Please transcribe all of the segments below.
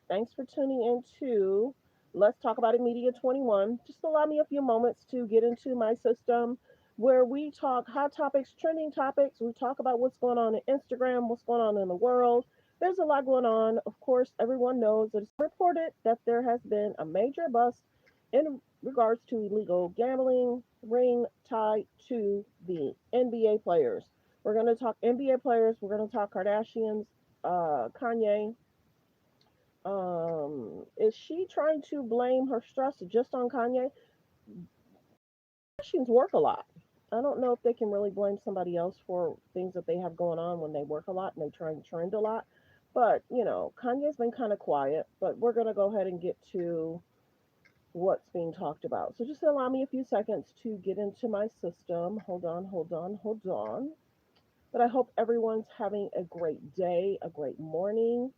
Thanks for tuning in to Let's Talk About It Media 21. Just allow me a few moments to get into my system where we talk hot topics, trending topics. We talk about what's going on in Instagram, what's going on in the world. There's a lot going on. Of course, everyone knows that it's reported that there has been a major bust in regards to illegal gambling ring tied to the NBA players. We're going to talk NBA players. We're going to talk Kardashians, Kanye. Is she trying to blame her stress just on Kanye? Kardashians work a lot. I don't know if they can really blame somebody else for things that they have going on when they work a lot and they try and trend a lot. But, Kanye's been kind of quiet, but we're going to go ahead and get to what's being talked about. So just allow me a few seconds to get into my system. Hold on, hold on, hold on. But I hope everyone's having a great day, a great morning.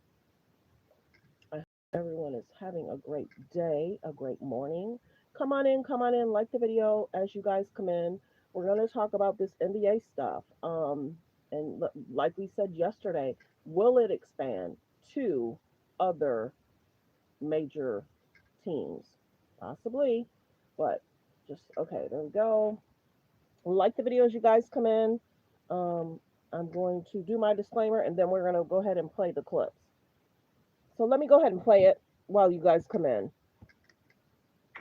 I hope everyone is having a great day, a great morning. Come on in, like the video as you guys come in. We're going to talk about this NBA stuff. And like we said yesterday, will it expand to other major teams? Possibly, but just okay. There we go. Like the video as you guys come in. Um, I'm going to do my disclaimer, and then we're going to go ahead and play the clips. So let me go ahead and play it while you guys come in.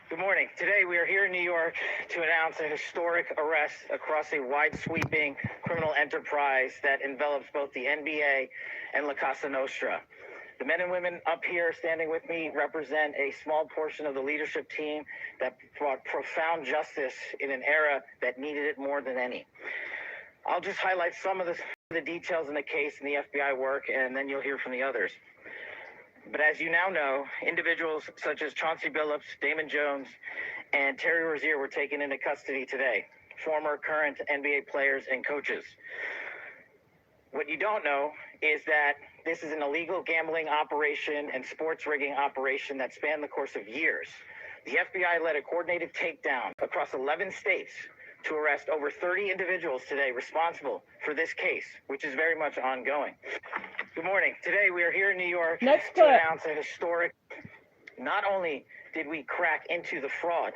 Good morning. Today we are here in New York to announce a historic arrest across a wide-sweeping criminal enterprise that envelops both the NBA and La Casa Nostra. The men and women up here standing with me represent a small portion of the leadership team that brought profound justice in an era that needed it more than any. I'll just highlight some of the details in the case and the FBI work, and then you'll hear from the others. But as you now know, individuals such as Chauncey Billups, Damon Jones, and Terry Rozier were taken into custody today, former, current NBA players and coaches. What you don't know is that this is an illegal gambling operation and sports rigging operation that spanned the course of years. The FBI led a coordinated takedown across 11 states to arrest over 30 individuals today responsible for this case, which is very much ongoing. Good morning. Today we are here in New York to announce a historic. Not only did we crack into the fraud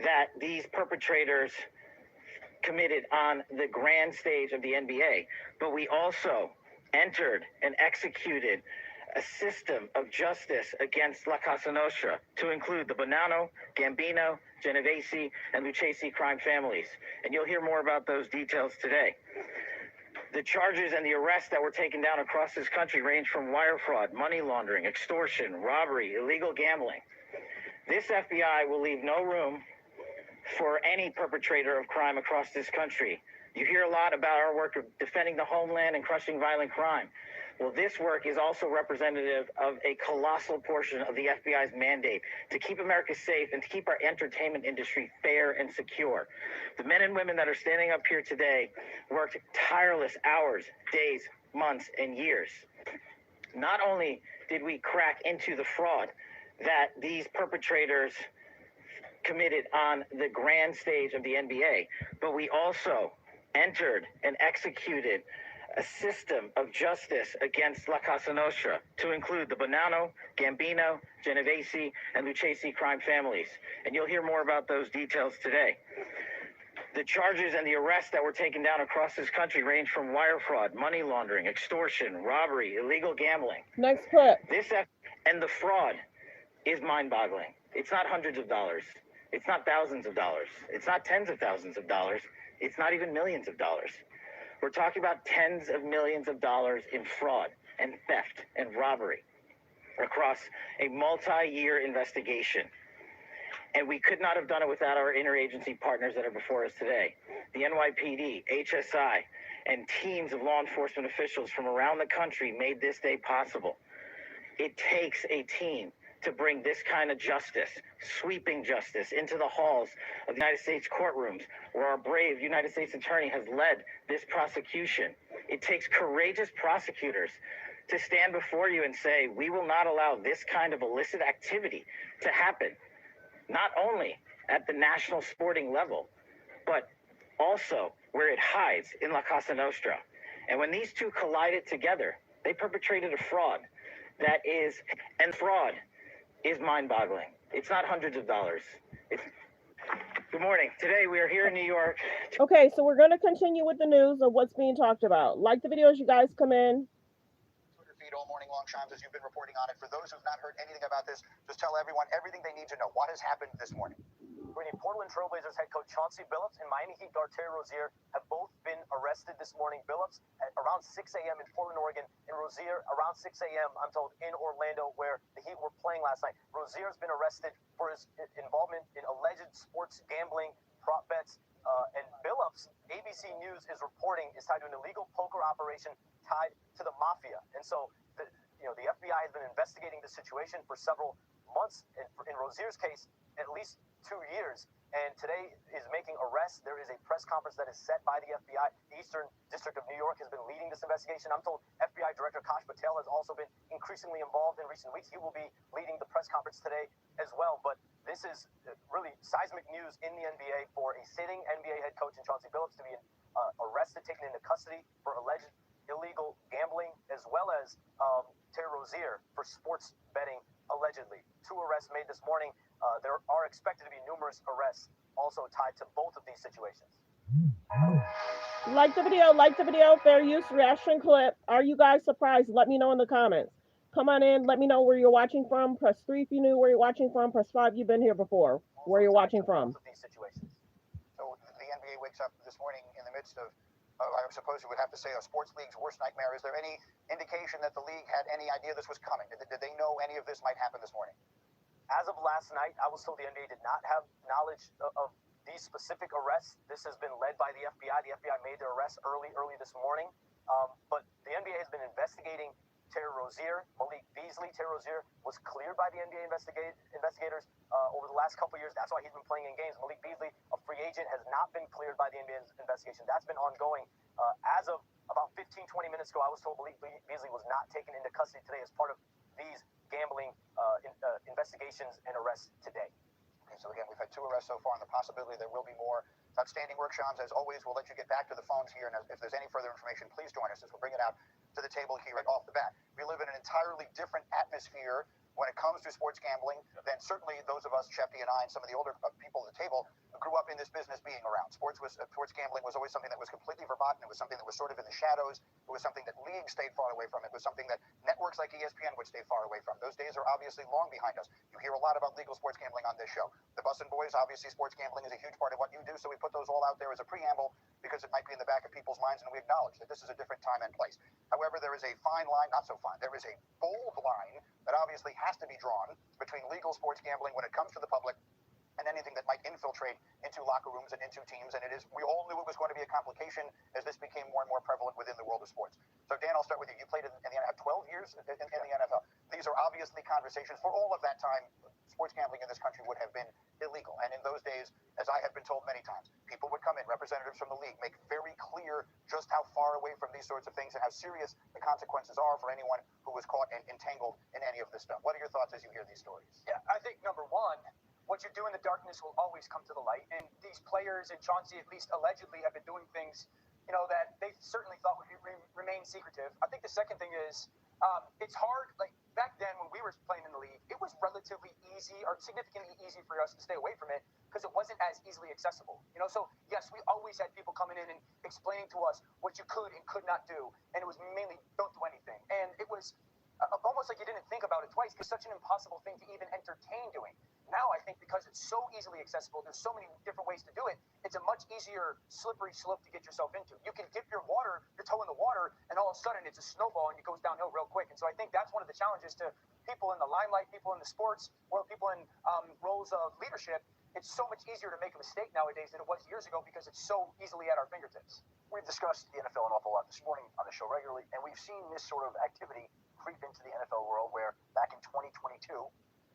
that these perpetrators committed on the grand stage of the NBA, but we also entered and executed a system of justice against La Casa Nostra to include the Bonanno, Gambino, Genovese, and Lucchese crime families. And you'll hear more about those details today. The charges and the arrests that were taken down across this country range from wire fraud, money laundering, extortion, robbery, illegal gambling. This FBI will leave no room for any perpetrator of crime across this country. You hear a lot about our work of defending the homeland and crushing violent crime. Well, this work is also representative of a colossal portion of the FBI's mandate to keep America safe and to keep our entertainment industry fair and secure. The men and women that are standing up here today worked tireless hours, days, months, and years. Not only did we crack into the fraud that these perpetrators committed on the grand stage of the NBA, but we also entered and executed a system of justice against La Casa Nostra to include the Bonanno, Gambino, Genovese, and Lucchese crime families. And you'll hear more about those details today. The charges and the arrests that were taken down across this country range from wire fraud, money laundering, extortion, robbery, illegal gambling. Next clip. And the fraud is mind-boggling. It's not hundreds of dollars. It's not thousands of dollars. It's not tens of thousands of dollars. It's not even millions of dollars. We're talking about tens of millions of dollars in fraud and theft and robbery across a multi-year investigation. And we could not have done it without our interagency partners that are before us today. The NYPD, HSI, and teams of law enforcement officials from around the country made this day possible. It takes a team to bring this kind of justice, sweeping justice, into the halls of the United States courtrooms, where our brave United States attorney has led this prosecution. It takes courageous prosecutors to stand before you and say, we will not allow this kind of illicit activity to happen, not only at the national sporting level, but also where it hides in La Casa Nostra. And when these two collided together, they perpetrated a fraud that is, and fraud is mind-boggling. It's not hundreds of dollars. It's Good morning. Today we are here in New York. Okay, so we're going to continue with the news of what's being talked about. Like the video as you guys come in. Twitter feed all morning long, Shams, as you've been reporting on it. For those who've not heard anything about this, just tell everyone everything they need to know. What has happened this morning? Portland Trailblazers head coach Chauncey Billups and Miami Heat guard Terry Rozier have both been arrested this morning. Billups at around 6 a.m. in Portland, Oregon, and Rozier around 6 a.m., I'm told, in Orlando, where the Heat were playing last night. Rozier has been arrested for his involvement in alleged sports gambling, prop bets, and Billups, ABC News is reporting, is tied to an illegal poker operation tied to the mafia. And so, the FBI has been investigating this situation for several months. In Rozier's case, at least 2 years. And today is making arrests. There is a press conference that is set by the FBI. The Eastern District of New York has been leading this investigation. I'm told FBI Director Kash Patel has also been increasingly involved in recent weeks. He will be leading the press conference today as well. But this is really seismic news in the NBA for a sitting NBA head coach in Chauncey Billups to be arrested, taken into custody for alleged illegal gambling, as well as Terry Rozier for sports betting, allegedly. 2 arrests made this morning. There are expected to be numerous arrests also tied to both of these situations. Like the video, fair use reaction clip. Are you guys surprised? Let me know in the comments. Come on in, let me know where you're watching from. Press 3 if you knew where you're watching from. Press 5 you've been here before, where you're watching from. So the NBA wakes up this morning in the midst of, I suppose you would have to say, a sports league's worst nightmare. Is there any indication that the league had any idea this was coming? Did they know any of this might happen this morning? As of last night, I was told the NBA did not have knowledge of these specific arrests. This has been led by the FBI. The FBI made their arrests early this morning. But the NBA has been investigating Terry Rozier, Malik Beasley. Terry Rozier was cleared by the NBA investigators over the last couple of years. That's why he's been playing in games. Malik Beasley, a free agent, has not been cleared by the NBA's investigation. That's been ongoing. As of about 15, 20 minutes ago, I was told Malik Beasley was not taken into custody today as part of these gambling investigations and arrests today. Okay, so again, we've had 2 arrests so far, and the possibility there will be more. It's outstanding work, Shams. As always, we'll let you get back to the phones here, and if there's any further information, please join us as we'll bring it out to the table here right off the bat. We live in an entirely different atmosphere when it comes to sports gambling than certainly those of us, Shefty and I, and some of the older people at the table, who grew up in this business being around. Sports gambling was always something that was completely verboten. It was something that was sort of in the shadows. It was something that leagues stayed far away from. It was something that networks like ESPN would stay far away from. Those days are obviously long behind us. You hear a lot about legal sports gambling on this show. The Bussin' Boys, obviously, sports gambling is a huge part of what you do, so we put those all out there as a preamble because it might be in the back of people's minds, and we acknowledge that this is a different time and place. However, there is a fine line, not so fine, there is a bold line that obviously has to be drawn between legal sports gambling when it comes to the public and anything that might infiltrate into locker rooms and into teams. And we all knew it was going to be a complication as this became more and more prevalent within the world of sports. So Dan, I'll start with you. You played in the NFL 12 years in the NFL. These are obviously conversations. For all of that time, sports gambling in this country would have been illegal. And in those days, as I have been told many times, people would come in, representatives from the league, make very clear just how far away from these sorts of things and how serious the consequences are for anyone who was caught and entangled in any of this stuff. What are your thoughts as you hear these stories? Yeah, I think number one, what you do in the darkness will always come to the light. And these players and Chauncey, at least allegedly, have been doing things, that they certainly thought would remain secretive. I think the second thing is, it's hard. Like back then when we were playing in the league, it was relatively easy or significantly easy for us to stay away from it because it wasn't as easily accessible. So yes, we always had people coming in and explaining to us what you could and could not do. And it was mainly don't do anything. And it was almost like you didn't think about it twice because it's such an impossible thing to even entertain doing. Now I think because it's so easily accessible, there's so many different ways to do it, it's a much easier slippery slope to get yourself into. You can dip your toe in the water, and all of a sudden it's a snowball and it goes downhill real quick. And so I think that's one of the challenges to people in the limelight, people in the sports, or people in roles of leadership. It's so much easier to make a mistake nowadays than it was years ago because it's so easily at our fingertips. We've discussed the NFL an awful lot this morning on the show regularly, and we've seen this sort of activity creep into the NFL world where back in 2022,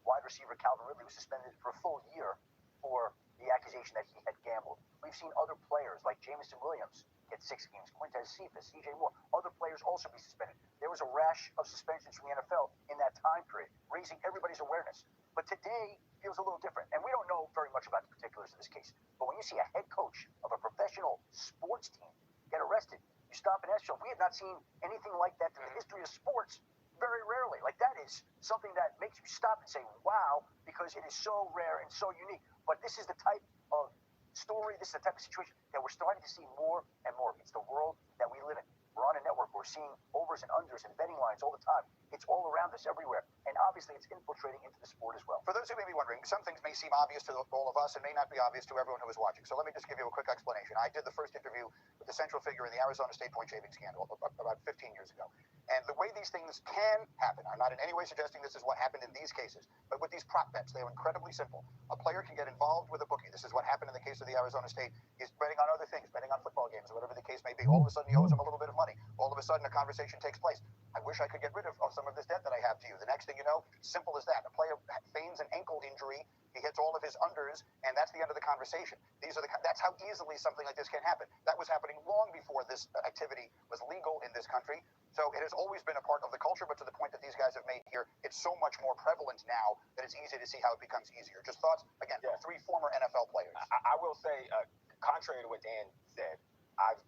wide receiver Calvin Ridley was suspended for a full year for the accusation that he had gambled. We've seen other players like Jameson Williams get 6 games, Quintez Cephas, CJ Moore, other players also be suspended. There was a rash of suspensions from the NFL in that time period, raising everybody's awareness. But today feels a little different, and we don't know very much about the particulars of this case. But when you see a head coach of a professional sports team get arrested, you stop and ask yourself, we have not seen anything like that in the history of sports Very rarely. Like, that is something that makes you stop and say, wow, because it is so rare and so unique. But this is the type of story, this is the type of situation that we're starting to see more and more. It's the world that we live in. We're on a network. We're seeing overs and unders and betting lines all the time. It's all around us everywhere. And obviously, it's infiltrating into the sport as well. For those who may be wondering, some things may seem obvious to all of us and may not be obvious to everyone who is watching. So let me just give you a quick explanation. I did the first interview with the central figure in the Arizona State point shaving scandal about 15 years ago. And the way these things can happen, I'm not in any way suggesting this is what happened in these cases, but with these prop bets, they are incredibly simple. A player can get involved with a bookie. This is what happened in the case of the Arizona State. He's betting on other things, betting on football games, whatever the case may be. All of a sudden, he owes him a little bit of money. All of a sudden, a conversation takes place. I wish I could get rid of some of this debt that I have to you. The next thing you know, simple as that. A player feigns an ankle injury. He hits all of his unders, and that's the end of the conversation. That's how easily something like this can happen. That was happening long before this activity was legal in this country. So it has always been a part of the culture, but to the point that these guys have made here, it's so much more prevalent now that it's easy to see how it becomes easier. Just thoughts, again, from three former NFL players. I will say, contrary to what Dan said, I've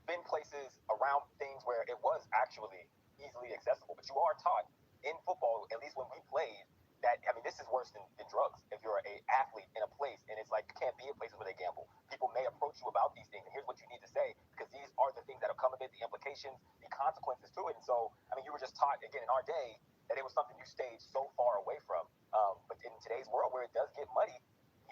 been places around things where it was actually easily accessible. But you are taught in football, at least when we played, that, I mean, this is worse than drugs. If you're an athlete in a place, and it's like, you can't be in places where they gamble. People may approach you about these things, and here's what you need to say, because these are the things that have come of it, the implications, the consequences to it. And so, I mean, you were just taught, again, in our day, that it was something you stayed so far away from. But in today's world, where it does get muddy,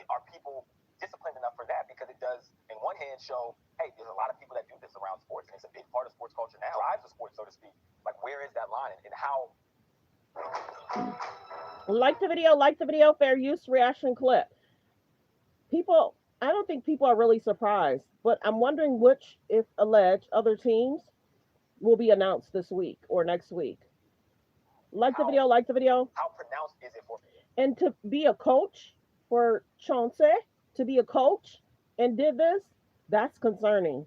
are people disciplined enough for that? Because it does, in one hand, show, hey, there's a lot of people that do this around sports, and it's a big part of sports culture now, drives the sport, so to speak. Like, where is that line, and how? Like the video, fair use reaction clip. People, I don't think people are really surprised, but I'm wondering which, if alleged, other teams will be announced this week or next week. Like the video. How pronounced is it for? And to be a coach for Chauncey, to be a coach and did this, that's concerning.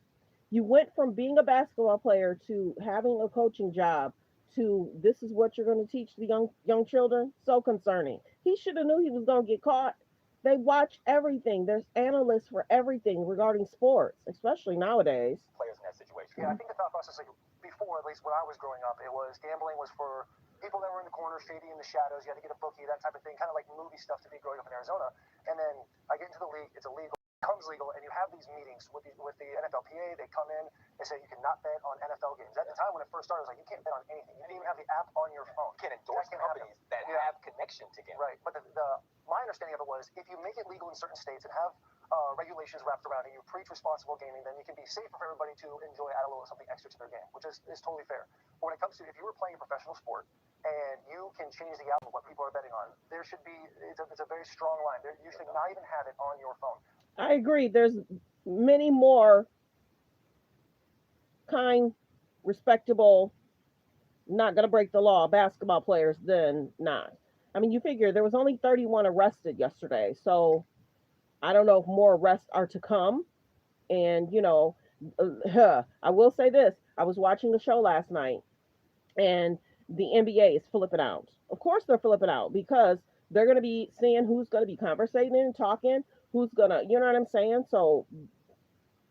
You went from being a basketball player to having a coaching job to this is what you're going to teach the young children. So concerning. He should have knew he was going to get caught. They watch everything. There's analysts for everything regarding sports, especially nowadays. Players in that situation. Yeah, I think the thought process, like before, at least when I was growing up, it was gambling was for people that were in the corner, shady in the shadows. You had to get a bookie, that type of thing, kind of like movie stuff to be growing up in Arizona. And then I get into the league, it's illegal, becomes legal, and you have these meetings with the NFLPA. They come in, they say you cannot bet on NFL games. At the time when it first started, it was like you can't bet on anything. You didn't even have the app on your phone. You can't endorse companies that have connection to gambling. Right, but my understanding of it was if you make it legal in certain states and have regulations wrapped around it, you preach responsible gaming, then you can be safer for everybody to enjoy, add a little something extra to their game, which is totally fair. But when it comes to if you were playing a professional sport and you can change the outcome of what people are betting on, there should be, it's a very strong line. You should not even have it on your phone. I agree. There's many more kind, respectable, not going to break the law basketball players than not. I mean, you figure there was only 31 arrested yesterday. So I don't know if more arrests are to come. And, I will say this. I was watching the show last night and the NBA is flipping out. Of course they're flipping out because they're going to be seeing who's going to be conversating and talking, who's going to, you know what I'm saying? So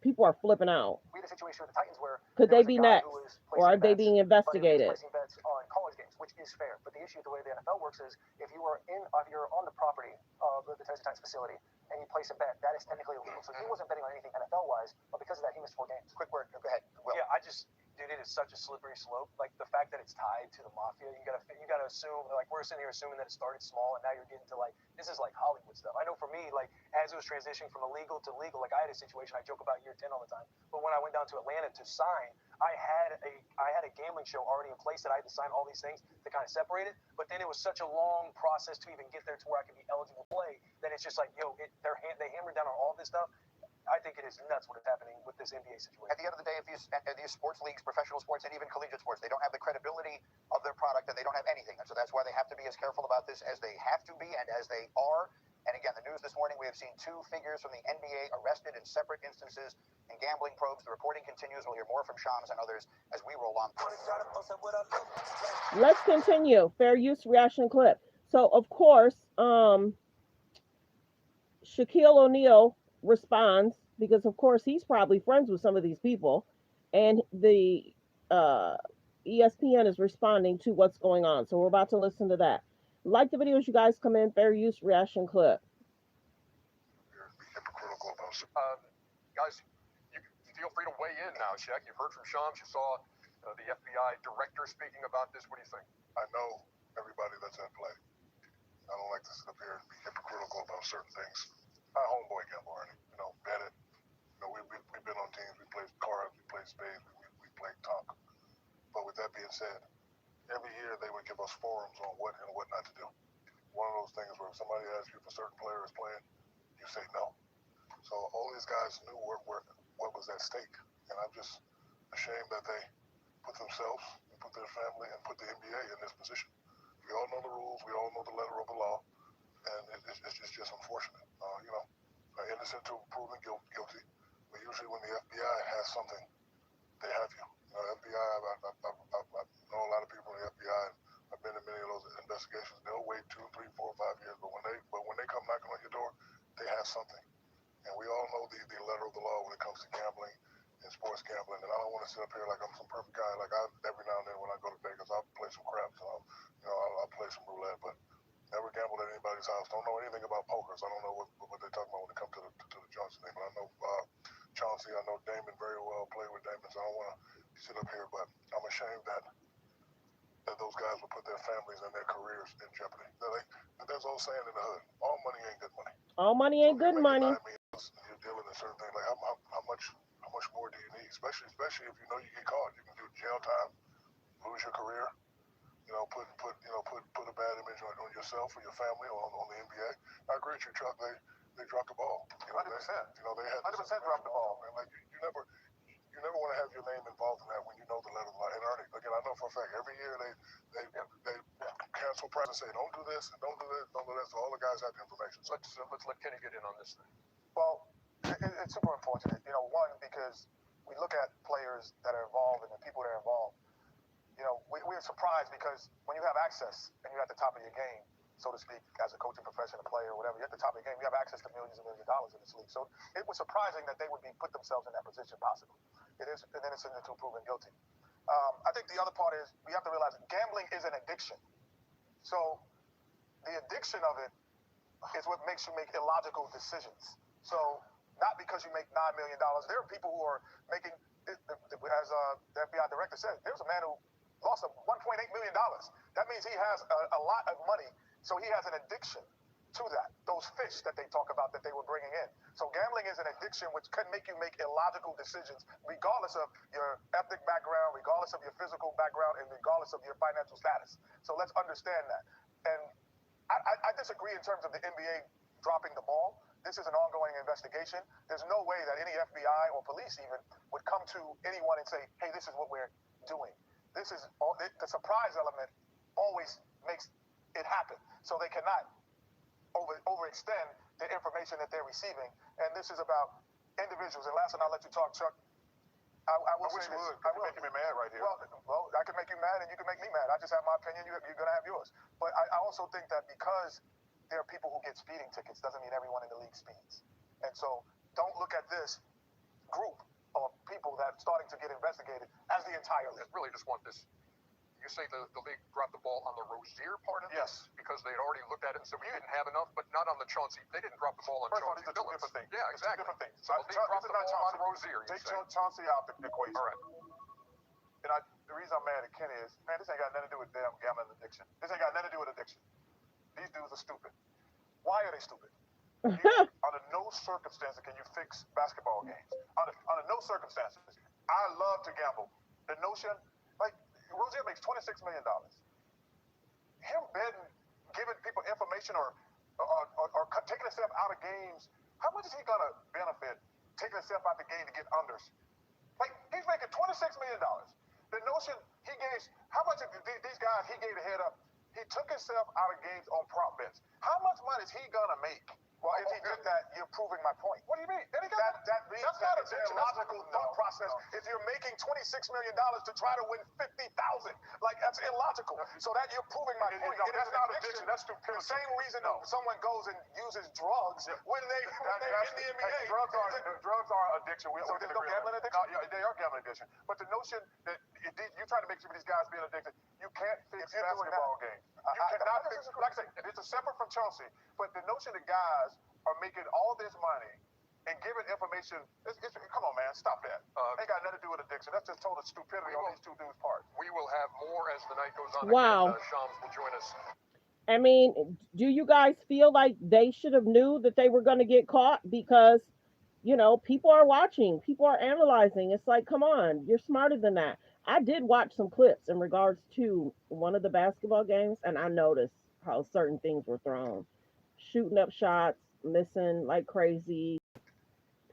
people are flipping out. We had a situation with the Titans where could they be next, or are they being investigated? Placing bets on college games, which is fair. But the issue, the way the NFL works, is if you're on the property of the Tennessee Titans facility and you place a bet, that is technically illegal. So he wasn't betting on anything NFL wise, but because of that, he missed 4 games. Quick word. Go ahead. Will. Yeah, dude, it is such a slippery slope. Like the fact that it's tied to the mafia, you gotta assume, like we're sitting here assuming that it started small and now you're getting to like this is like Hollywood stuff. I know for me, like as it was transitioning from illegal to legal, like I had a situation, I joke about year 10 all the time, but when I went down to Atlanta to sign, I had a gambling show already in place that I had to sign all these things to kind of separate it. But then it was such a long process to even get there to where I could be eligible to play that it's just like, they hammered down on all this stuff. I think it is nuts what is happening with this NBA situation. At the end of the day, if these sports leagues, professional sports, and even collegiate sports, they don't have the credibility of their product and they don't have anything. And so that's why they have to be as careful about this as they have to be and as they are. And again, the news this morning, we have seen 2 figures from the NBA arrested in separate instances in gambling probes. The reporting continues. We'll hear more from Shams and others as we roll on. Let's continue. Fair use reaction clip. So, of course, Shaquille O'Neal responds because of course he's probably friends with some of these people, and the ESPN is responding to what's going on. So we're about to listen to that. Like the videos, you guys come in, fair use reaction clip. Guys, you feel free to weigh in now, Shaq. You've heard from Shams. You saw the FBI director speaking about this. What do you think? I know everybody that's at play. I don't like to sit up here and be hypocritical about certain things. My homeboy Gamble Ernie, Bennett. We've been on teams. We played cards. We played spades. We played talk. But with that being said, every year they would give us forums on what and what not to do. One of those things where if somebody asks you if a certain player is playing, you say no. So all these guys knew what was at stake, and I'm just ashamed that they put themselves and put their family and put the NBA in this position. We all know the rules. We all know the letter of the law, and it's just unfortunate. Innocent to proven guilty. But usually when the FBI has something, they have you. FBI, I know a lot of people in the FBI. I've been in many of those investigations. They'll wait 2, 3, 4, 5 years, but when they come knocking on your door, they have something. And we all know the letter of the law when it comes to gambling and sports gambling. And I don't want to sit up here like I'm some perfect guy. Like every now and then when I go to Vegas, I'll play some craps. I'll play some roulette, but never gambled at anybody's house. Don't know anything about poker, so I don't know what they're talking about when it comes to the Johnson thing. But I know Chauncey, I know Damon very well. Played with Damon, so I don't want to sit up here. But I'm ashamed that those guys would put their families and their careers in jeopardy. There's old saying in the hood: all money ain't good money. All money ain't good money. You're dealing with certain things. Like how much more do you need? Especially if you know you get caught, you can do jail time, lose your career. Put a bad image on yourself or your family or on the NBA. I agree with you, Chuck. They dropped the ball. 100%. They had 100% dropped the ball. Man. Like you never want to have your name involved in that when you know the letter of the law. And Ernie, again, I know for a fact every year they cancel practice and say don't do this and don't do this, don't do that. So all the guys have the information. So Let's let Kenny get in on this thing. Well, it's super unfortunate. One, because we look at players that are involved and the people that are involved. We're surprised because when you have access and you're at the top of your game, so to speak, as a coaching professional, player, or whatever, you're at the top of your game, you have access to millions and millions of dollars in this league. So it was surprising that they would put themselves in that position, possibly. It is an innocent until proven guilty. I think the other part is we have to realize that gambling is an addiction. So the addiction of it is what makes you make illogical decisions. So not because you make $9 million. There are people who are making, as the FBI director said, there's a man who lost $1.8 million. That means he has a lot of money. So he has an addiction to that, those fish that they talk about that they were bringing in. So gambling is an addiction which can make you make illogical decisions, regardless of your ethnic background, regardless of your physical background, and regardless of your financial status. So let's understand that. And I disagree in terms of the NBA dropping the ball. This is an ongoing investigation. There's no way that any FBI or police even would come to anyone and say, hey, this is what we're doing. This is the surprise element always makes it happen. So they cannot overextend the information that they're receiving. And this is about individuals. And last, and I'll let you talk, Chuck. I wish you would. You're making me mad right here. Well, I can make you mad and you can make me mad. I just have my opinion. You're going to have yours. But I also think that because there are people who get speeding tickets doesn't mean everyone in the league speeds. And so don't look at this group of people that's starting to get investigated as the entire league. I really just want this. You say the league dropped the ball on the Rozier part of Yes. this because they had already looked at it and said we didn't have enough, but not on the Chauncey. They didn't drop the ball on First of all, Chauncey these are two Billups. different things. Yeah, exactly. Different things. So the league dropped the ball on Rozier. Take Chauncey out the equation. All right. And the reason I'm mad at Kenny is, man, this ain't got nothing to do with damn gambling addiction. This ain't got nothing to do with addiction. These dudes are stupid. Why are they stupid? Under no circumstances can you fix basketball games. Under no circumstances. I love to gamble. The notion, like, Rozier makes $26 million. Him betting, giving people information or taking himself out of games, how much is he going to benefit taking himself out of the game to get unders? Like, he's making $26 million. The notion he gave, how much of these guys he gave the head up, he took himself out of games on prop bets. How much money is he going to make Well, if he did that, you're proving my point. What do you mean? That means that it's an illogical thought process. If you're making $26 million to try to win 50,000, like that's illogical. So that you're proving my point. That's not addiction. That's stupidity. The same reason someone goes and uses drugs when they in the NBA. Drugs are addiction. So there's no gambling addiction? No, yeah, they are gambling addiction. But the notion that you're trying to make sure these guys being addicted, you can't fix basketball games. You cannot fix. Like I say, it's separate from Chelsea. But the notion that guys are making all this money and giving information, come on, man, stop that. Ain't got nothing to do with addiction. That's just total stupidity on these two dudes' part. We will have more as the night goes on. Wow. Again, Shams will join us. I mean, do you guys feel like they should have knew that they were going to get caught? Because, you know, people are watching, people are analyzing. It's like, come on, you're smarter than that. I did watch some clips in regards to one of the basketball games, and I noticed how certain things were thrown. Shooting up shots, missing like crazy,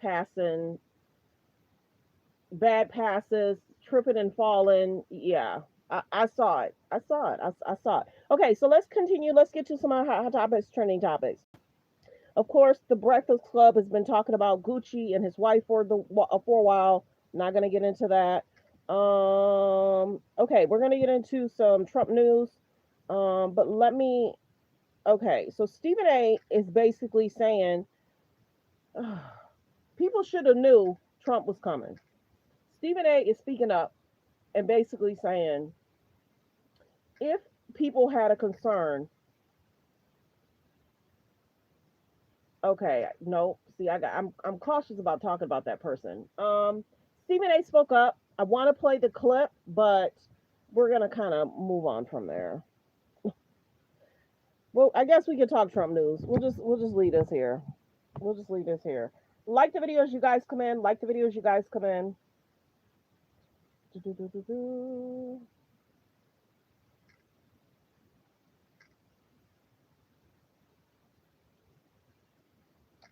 passing, bad passes, tripping and falling. Yeah, I saw it. I saw it. Okay, so let's continue. Let's get to some hot topics, trending topics. Of course, the Breakfast Club has been talking about Gucci and his wife for a while. Not going to get into that. Okay, we're going to get into some Trump news. But let me. Okay, so Stephen A is basically saying people should have knew Trump was coming. Stephen A is speaking up and basically saying if people had a concern. Okay, no, see, I'm cautious about talking about that person. Stephen A spoke up. I want to play the clip, but we're gonna kind of move on from there. Well, I guess we could talk Trump news. We'll just leave this here. We'll just leave this here. Like the videos, you guys come in. Like the videos, you guys come in.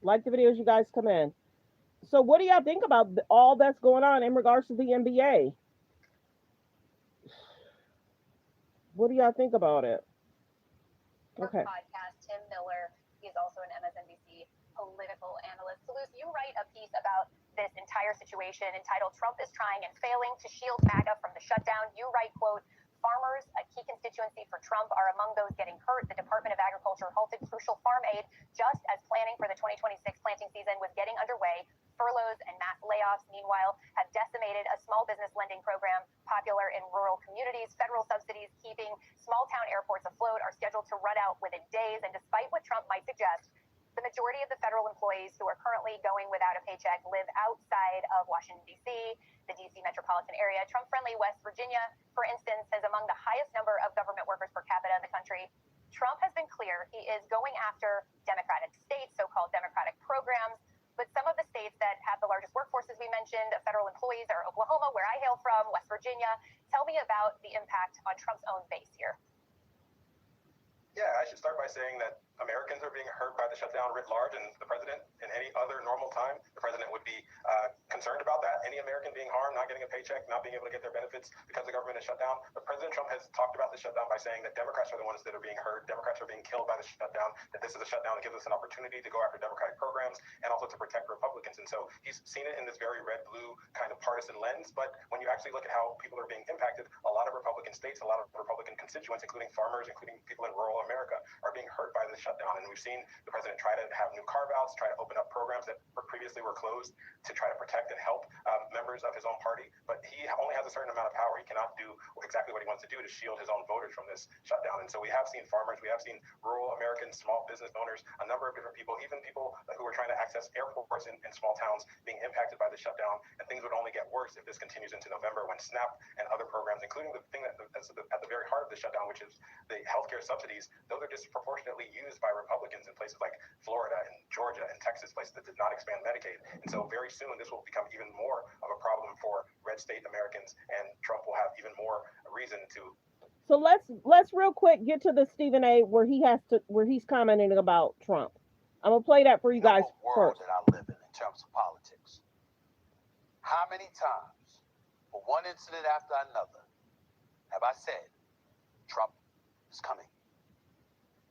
Like the videos, you guys come in. So what do y'all think about all that's going on in regards to the NBA? What do y'all think about it? Okay. Podcast, Tim Miller. He's also an MSNBC political analyst. So, Luce, you write a piece about this entire situation entitled "Trump is Trying and Failing to Shield MAGA from the Shutdown." You write, quote, "Farmers, a key constituency for Trump, are among those getting hurt. The Department of Agriculture halted crucial farm aid just as planning for the 2026 planting season was getting underway. Furloughs and mass layoffs, meanwhile, have decimated a small business lending program popular in rural communities. Federal subsidies keeping small town airports afloat are scheduled to run out within days. And despite what Trump might suggest, the majority of the federal employees who are currently going without a paycheck live outside of Washington, D.C., the D.C. metropolitan area. Trump-friendly West Virginia, for instance, has among the highest number of government workers per capita in the country. Trump has been clear he is going after Democratic states, so-called Democratic programs. But some of the states that have the largest workforces we mentioned, federal employees, are Oklahoma, where I hail from, West Virginia. Tell me about the impact on Trump's own base here. Yeah, I should start by saying that Americans are being hurt by the shutdown writ large, and the president, in any other normal time, the president would be concerned about that. Any American being harmed, not getting a paycheck, not being able to get their benefits because the government is shut down. But President Trump has talked about the shutdown by saying that Democrats are the ones that are being hurt. Democrats are being killed by the shutdown, that this is a shutdown that gives us an opportunity to go after Democratic programs and also to protect Republicans. And so he's seen it in this very red-blue kind of partisan lens. But when you actually look at how people are being impacted, a lot of Republican states, a lot of Republican constituents, including farmers, including people in rural America, are being hurt by the shutdown. And we've seen the president try to have new carve-outs, try to open up programs that previously were closed to try to protect and help members of his own party. But he only has a certain amount of power. He cannot do exactly what he wants to do to shield his own voters from this shutdown. And so we have seen farmers, we have seen rural Americans, small business owners, a number of different people, even people who are trying to access airports in small towns being impacted by the shutdown. And things would only get worse if this continues into November, when SNAP and other programs, including the thing that's at the very heart of the shutdown, which is the healthcare subsidies, those are disproportionately used by Republicans in places like Florida and Georgia and Texas, places that did not expand Medicaid. And so very soon this will become even more of a problem for red state Americans, and Trump will have even more reason to. So let's real quick get to the Stephen A where he's commenting about Trump. I'm gonna play that for you guys world first. that I live in terms of politics. How many times, for one incident after another, have I said, Trump is coming?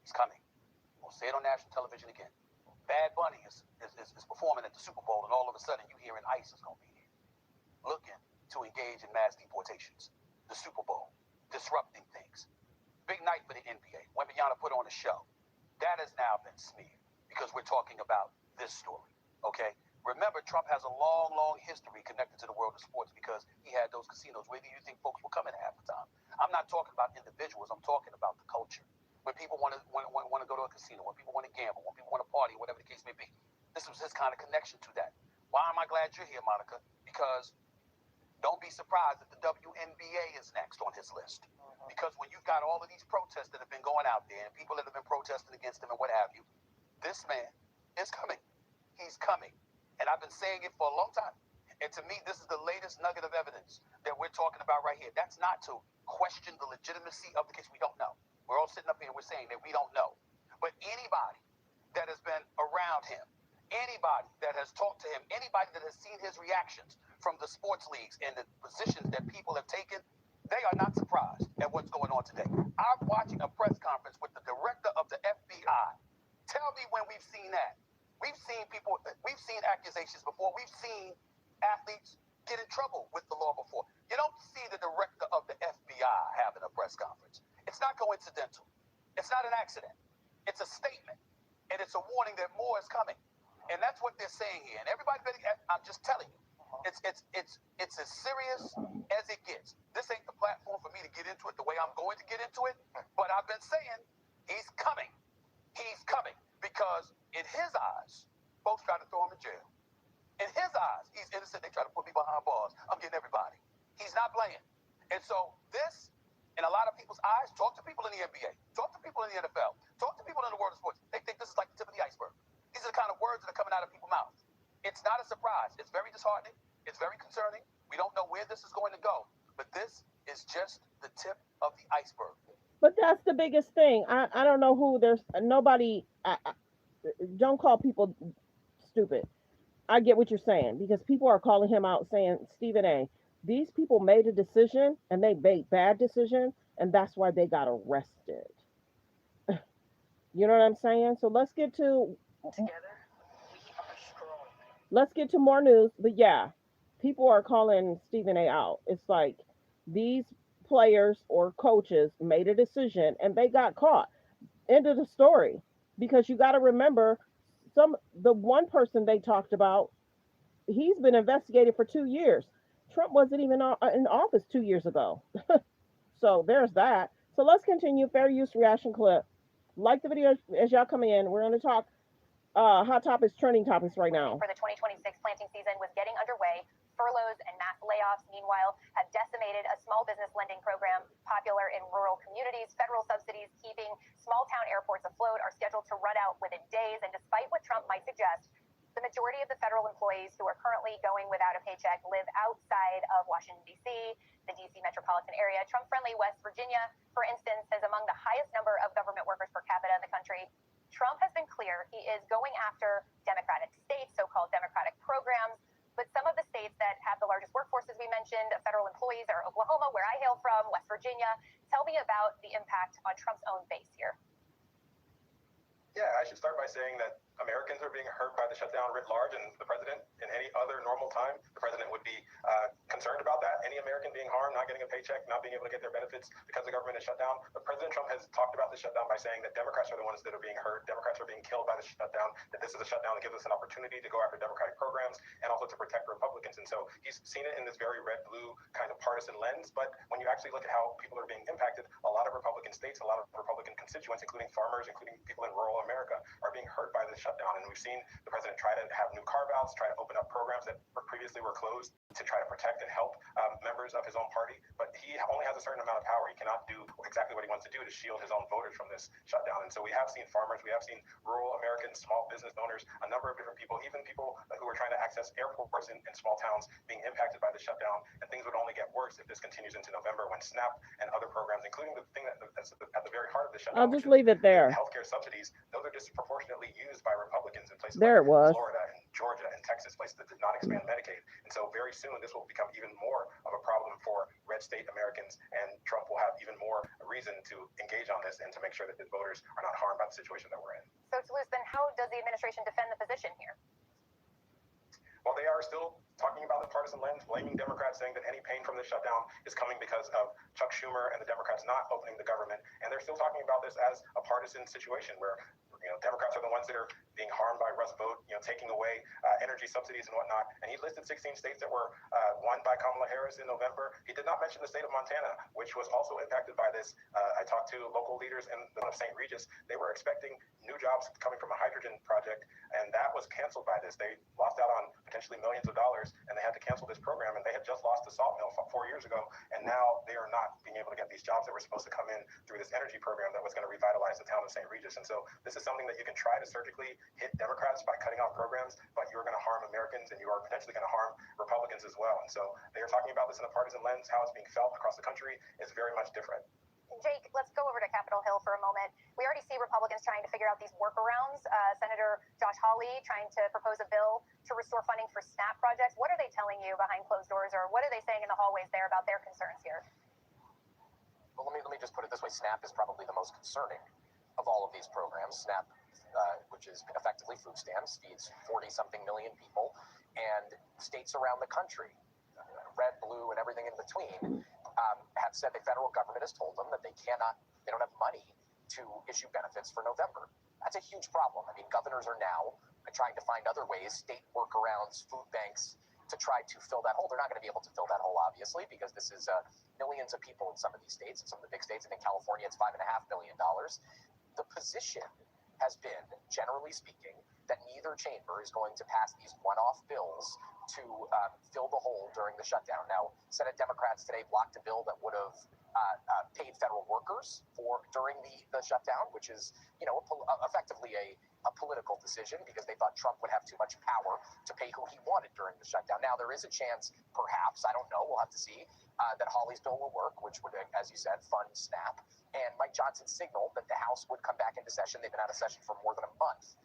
He's coming. We'll say it on national television again. Bad Bunny is performing at the Super Bowl, and all of a sudden you hearing ICE is going to be here, looking to engage in mass deportations. The Super Bowl, disrupting things. Big night for the NBA. Wembanyama put on a show. That has now been smeared because we're talking about this story, okay? Remember, Trump has a long, long history connected to the world of sports because he had those casinos. Where do you think folks were coming half the time? I'm not talking about individuals. I'm talking about the culture. When people want to go to a casino, when people want to gamble, when people want to party, whatever the case may be. This was his kind of connection to that. Why am I glad you're here, Monica? Because don't be surprised if the WNBA is next on his list. Because when you've got all of these protests that have been going out there and people that have been protesting against him and what have you, this man is coming. He's coming. And I've been saying it for a long time. And to me, this is the latest nugget of evidence that we're talking about right here. That's not to question the legitimacy of the case. We don't know. We're all sitting up here and we're saying that we don't know. But anybody that has been around him, anybody that has talked to him, anybody that has seen his reactions from the sports leagues and the positions that people have taken, they are not surprised at what's going on today. I'm watching a press conference with the director of the FBI. Tell me when we've seen that. We've seen accusations before. We've seen athletes get in trouble with the law before. You don't see the director of the FBI having a press conference. It's not coincidental. It's not an accident. It's a statement. And it's a warning that more is coming. And that's what they're saying here. And everybody, I'm just telling you, it's as serious as it gets. This ain't the platform for me to get into it the way I'm going to get into it. But I've been saying he's coming. He's coming. Because in his eyes, folks try to throw him in jail. In his eyes, he's innocent. They try to put me behind bars. I'm getting everybody. He's not playing. And so this, in a lot of people's eyes, talk to people in the NBA, talk to people in the NFL, talk to people in the world of sports. They think this is like the tip of the iceberg. These are the kind of words that are coming out of people's mouths. It's not a surprise. It's very disheartening. It's very concerning. We don't know where this is going to go. But this is just the tip of the iceberg. But that's the biggest thing. I don't know who there's nobody. Don't call people stupid. I get what you're saying because people are calling him out saying, Stephen A., these people made a decision and they made bad decision and that's why they got arrested. You know what I'm saying? So let's get to more news. But yeah, people are calling Stephen A. out. It's like these players or coaches made a decision and they got caught. End of the story. Because you got to remember, the one person they talked about, he's been investigated for 2 years. Trump wasn't even in office 2 years ago. So there's that. So let's continue. Fair use reaction clip. Like the video as y'all come in. We're going to talk hot topics, trending topics right now. For the 2026 planting season was getting underway. Furloughs and mass layoffs, meanwhile, have decimated a small business lending program popular in rural communities. Federal subsidies keeping small town airports afloat are scheduled to run out within days. And despite what Trump might suggest, the majority of the federal employees who are currently going without a paycheck live outside of Washington, D.C., the D.C. metropolitan area. Trump-friendly West Virginia, for instance, is among the highest number of government workers per capita in the country. Trump has been clear he is going after Democratic states, so-called Democratic programs. But some of the states that have the largest workforces we mentioned, federal employees, are Oklahoma, where I hail from, West Virginia. Tell me about the impact on Trump's own base here. Yeah, I should start by saying that Americans are being hurt by the shutdown writ large, and the president, in any other normal time, the president would be concerned about that. Any American being harmed, not getting a paycheck, not being able to get their benefits because the government is shut down. But President Trump has talked about the shutdown by saying that Democrats are the ones that are being hurt. Democrats are being killed by the shutdown, that this is a shutdown that gives us an opportunity to go after Democratic programs and also to protect Republicans. And so he's seen it in this very red-blue kind of partisan lens. But when you actually look at how people are being impacted, a lot of Republican states, a lot of Republican constituents, including farmers, including people in rural America, are being hurt by the shutdown. And we've seen the president try to have new carve-outs, try to open up programs that previously were closed to try to protect and help members of his own party. But he only has a certain amount of power. He cannot do exactly what he wants to do to shield his own voters from this shutdown. And so we have seen farmers, we have seen rural Americans, small business owners, a number of different people, even people who are trying to access airports in small towns being impacted by the shutdown. And things would only get worse if this continues into November when SNAP and other programs, including the thing that's at the very heart of the shutdown. I'll just leave it there. Healthcare subsidies, those are disproportionately used by Republicans in places there like it was. Florida and Georgia and Texas, places that did not expand Medicaid. And so very soon this will become even more of a problem for red state Americans, and Trump will have even more reason to engage on this and to make sure that his voters are not harmed by the situation that we're in. So, Toulouse, then how does the administration defend the position here? Well, they are still talking about the partisan lens, blaming Democrats, saying that any pain from the shutdown is coming because of Chuck Schumer and the Democrats not opening the government. And they're still talking about this as a partisan situation where Democrats are the ones that are being harmed by Rust vote, taking away energy subsidies and whatnot. And he listed 16 states that were won by Kamala Harris in November. He did not mention the state of Montana, which was also impacted by this. I talked to local leaders in the St. Regis. They were expecting new jobs coming from a hydrogen project, and that was canceled by this. They lost out on potentially millions of dollars, and they had to cancel this program. And they had just lost the salt mill 4 years ago, and now they are not being able to get these jobs that were supposed to come in through this energy program that was going to revitalize the town of St. Regis. And so this is something that you can try to surgically hit Democrats by cutting off programs, but you're going to harm Americans, and you are potentially going to harm Republicans as well. And so they are talking about this in a partisan lens. How it's being felt across the country is very much different. Jake, let's go over to Capitol Hill for a moment. We already see Republicans trying to figure out these workarounds. Senator Josh Hawley trying to propose a bill to restore funding for SNAP projects. What are they telling you behind closed doors, or what are they saying in the hallways there about their concerns here? Well, let me just put it this way. SNAP is probably the most concerning of all of these programs. SNAP, which is effectively food stamps, feeds 40-something million people, and states around the country, red, blue, and everything in between, have said the federal government has told them that they don't have money to issue benefits for November. That's a huge problem. I mean, governors are now trying to find other ways, state workarounds, food banks, to try to fill that hole. They're not going to be able to fill that hole, obviously, because this is millions of people in some of these states. In some of the big states, I think California, it's $5.5 billion. The position has been, generally speaking, that neither chamber is going to pass these one-off bills to fill the hole during the shutdown. Now, Senate Democrats today blocked a bill that would have paid federal workers during the shutdown, which is, effectively a political decision because they thought Trump would have too much power to pay who he wanted during the shutdown. Now, there is a chance, perhaps, I don't know, we'll have to see, that Hawley's bill will work, which would, as you said, fund SNAP. And Mike Johnson signaled that the House would come back into session. They've been out of session for more than a month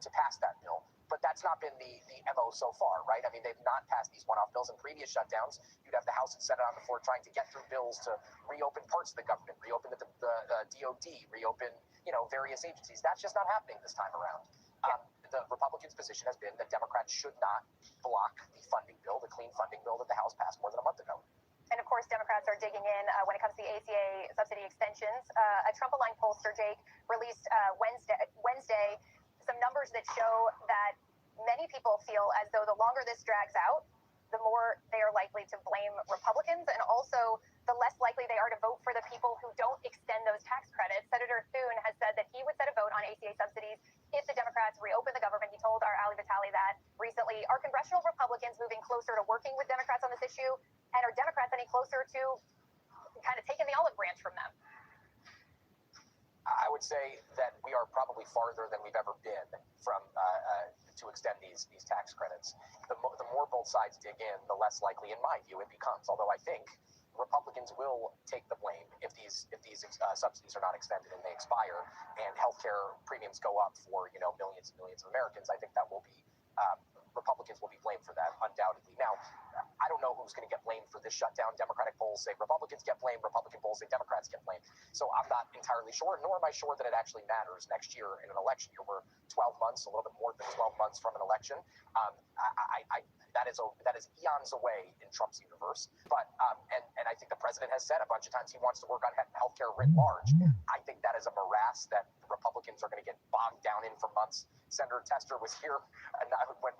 to pass that bill. But that's not been the MO so far, right? I mean, they've not passed these one-off bills. In previous shutdowns, you'd have the House and Senate on the floor trying to get through bills to reopen parts of the government, reopen the DOD, reopen, various agencies. That's just not happening this time around. The Republicans' position has been that Democrats should not block the funding bill, the clean funding bill that the House passed more than a month ago. And of course, Democrats are digging in when it comes to the ACA subsidy extensions. A Trump-aligned pollster, Jake, released Wednesday some numbers that show that many people feel as though the longer this drags out, the more they are likely to blame Republicans, and also the less likely they are to vote for the people who don't extend those tax credits. Senator Thune has said that he would set a vote on ACA subsidies if the Democrats reopen the government. He told our Ali Vitale that recently. Are congressional Republicans moving closer to working with Democrats on this issue? And are Democrats any closer to kind of taking the olive branch from them? I would say that we are probably farther than we've ever been from to extend these tax credits. The more both sides dig in, the less likely, in my view, it becomes. Although I think Republicans will take the blame if these subsidies are not extended and they expire, and healthcare premiums go up for millions and millions of Americans. I think that will be Republicans will be blamed for that, undoubtedly. Now, I don't know who's going to get blamed for this shutdown. Democratic polls say Republicans get blamed. Republican polls say Democrats get blamed. So I'm not entirely sure, nor am I sure that it actually matters next year in an election year. We're 12 months, a little bit more than 12 months from an election. That is eons away in Trump's universe. But and I think the president has said a bunch of times he wants to work on healthcare writ large. I think that is a morass that Republicans are going to get bogged down in for months. Senator Tester was here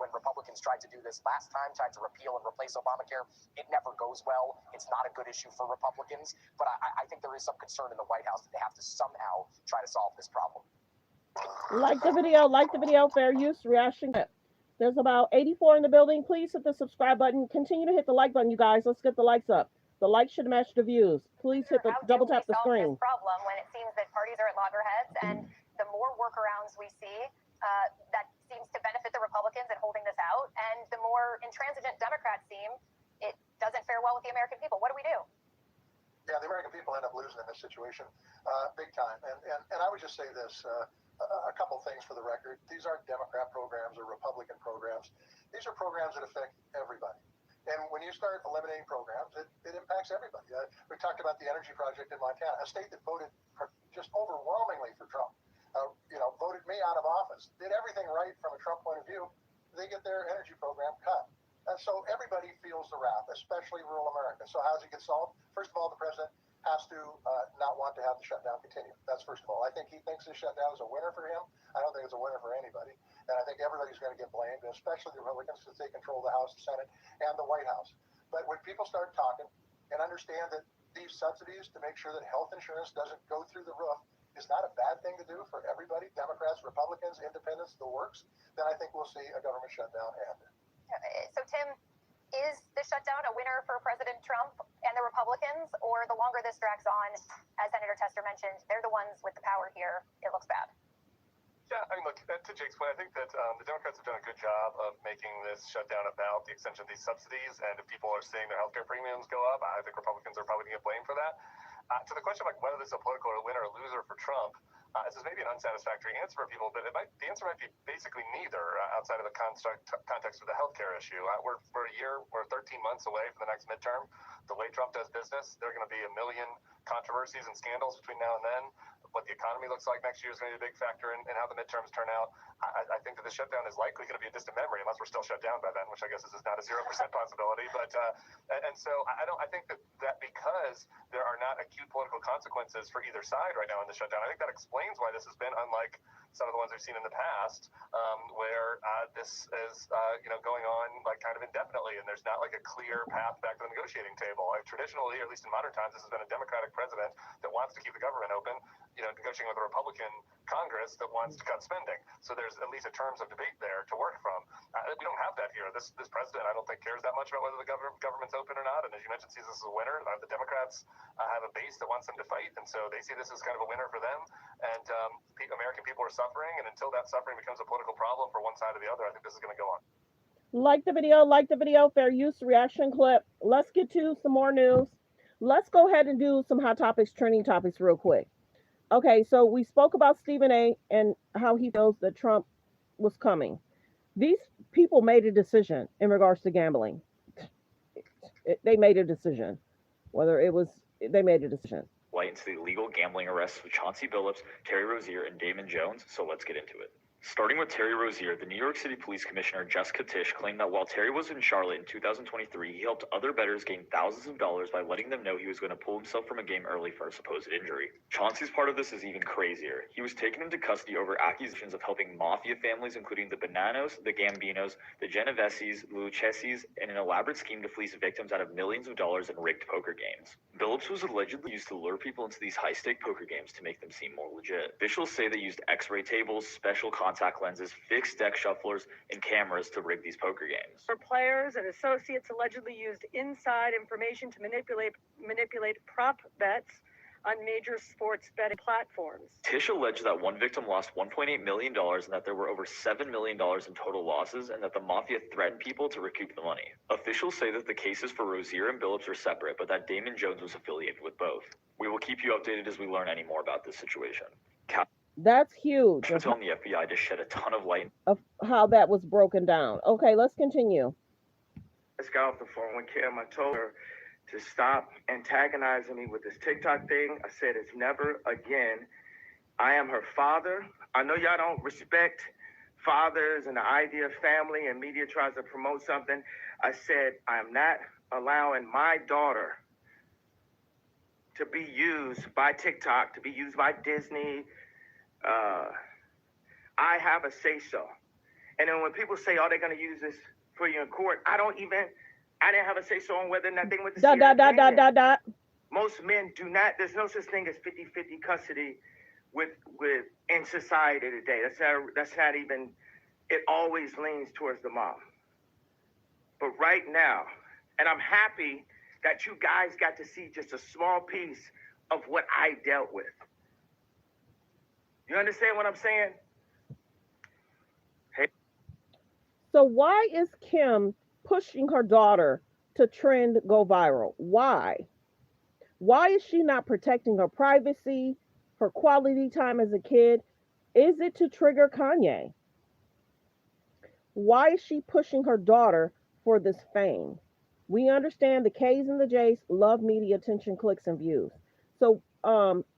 when Republicans tried to do this last time, tried to repeal and replace Obamacare. It never goes well. It's not a good issue for Republicans. But I think there is some concern in the White House that they have to somehow try to solve this problem. Like the video, fair use, reaction. There's about 84 in the building. Please hit the subscribe button. Continue to hit the like button, you guys. Let's get the likes up. The likes should match the views. Please hit the double tap the screen. This problem when it seems that parties are at loggerheads, and the more workarounds we see, that seems to benefit the Republicans in holding this out, and the more intransigent Democrats seem, it doesn't fare well with the American people. What do we do? Yeah, the American people end up losing in this situation big time. And I would just say this, a couple things for the record. These aren't Democrat programs or Republican programs. These are programs that affect everybody. And when you start eliminating programs, it impacts everybody. We talked about the energy project in Montana, a state that voted just overwhelmingly for Trump. Republicans did everything right from a Trump point of view, they get their energy program cut. And so everybody feels the wrath, especially rural America. So how does it get solved? First of all, the president has to not want to have the shutdown continue. That's first of all. I think he thinks this shutdown is a winner for him. I don't think it's a winner for anybody. And I think everybody's going to get blamed, especially the Republicans, because they control the House, the Senate, and the White House. But when people start talking and understand that these subsidies to make sure that health insurance doesn't go through the roof is not a bad thing to do for everybody, Democrats, Republicans, independents, the works, then I think we'll see a government shutdown end. So, Tim, is the shutdown a winner for President Trump and the Republicans, or the longer this drags on, as Senator Tester mentioned, they're the ones with the power here, it looks bad? Yeah, I mean, look, to Jake's point, I think that the Democrats have done a good job of making this shutdown about the extension of these subsidies, and if people are seeing their healthcare premiums go up, I think Republicans are probably going to get blamed for that. To the question of like whether this is a political winner or loser for Trump, this is maybe an unsatisfactory answer for people, but the answer might be basically neither outside of the context of the healthcare issue. We're 13 months away from the next midterm. The way Trump does business, there are going to be a million controversies and scandals between now and then. What the economy looks like next year is going to be a big factor in how the midterms turn out. I think that the shutdown is likely going to be a distant memory unless we're still shut down by then, which I guess is not a 0% possibility. But and so I think that because there are not acute political consequences for either side right now in the shutdown, I think that explains why this has been unlike some of the ones we've seen in the past, where this is going on like kind of indefinitely, and there's not like a clear path back to the negotiating table. Like traditionally, or at least in modern times, this has been a Democratic president that wants to keep the government open, negotiating with a Republican Congress that wants to cut spending. So there's at least a terms of debate there to work from. We don't have that here. This president, I don't think, cares that much about whether the government's open or not. And as you mentioned, sees this as a winner. The Democrats have a base that wants them to fight, and so they see this as kind of a winner for them. And American people are suffering, and until that suffering becomes a political problem for one side or the other, I think this is going to go on. Like the video, fair use reaction clip. Let's get to some more news. Let's go ahead and do some hot topics, trending topics real quick. Okay, so we spoke about Stephen A. and how he feels that Trump was coming. These people made a decision in regards to gambling. They made a decision. They made a decision. Light into the illegal gambling arrests of Chauncey Billups, Terry Rozier, and Damon Jones, so let's get into it. Starting with Terry Rozier, the New York City Police Commissioner Jessica Tisch claimed that while Terry was in Charlotte in 2023, he helped other bettors gain thousands of dollars by letting them know he was going to pull himself from a game early for a supposed injury. Chauncey's part of this is even crazier. He was taken into custody over accusations of helping mafia families, including the Bonanos, the Gambinos, the Genoveses, the Luccheses, in an elaborate scheme to fleece victims out of millions of dollars in rigged poker games. Billups was allegedly used to lure people into these high-stake poker games to make them seem more legit. Officials say they used X-ray tables, special contact lenses, fixed deck shufflers, and cameras to rig these poker games. For players and associates allegedly used inside information to manipulate prop bets on major sports betting platforms. Tisch alleged that one victim lost $1.8 million and that there were over $7 million in total losses, and that the mafia threatened people to recoup the money. Officials say that the cases for Rozier and Billups are separate, but that Damon Jones was affiliated with both. We will keep you updated as we learn any more about this situation. That's huge. Telling the FBI to shed a ton of light of how that was broken down. Okay, let's continue. I just got off the phone with Kim. I told her to stop antagonizing me with this TikTok thing. I said it's never again. I am her father. I know y'all don't respect fathers and the idea of family, and media tries to promote something. I said I am not allowing my daughter to be used by TikTok, to be used by Disney. I have a say-so. And then when people say, oh, they're going to use this for you in court, I didn't have a say-so on whether or not they went to Most men do not. There's no such thing as 50-50 custody with in society today. That's not even, it always leans towards the mom. But right now, and I'm happy that you guys got to see just a small piece of what I dealt with. You understand what I'm saying? Hey. So why is Kim pushing her daughter to trend, go viral? Why? Why is she not protecting her privacy, her quality time as a kid? Is it to trigger Kanye? Why is she pushing her daughter for this fame? We understand the K's and the J's love media attention, clicks, and views. So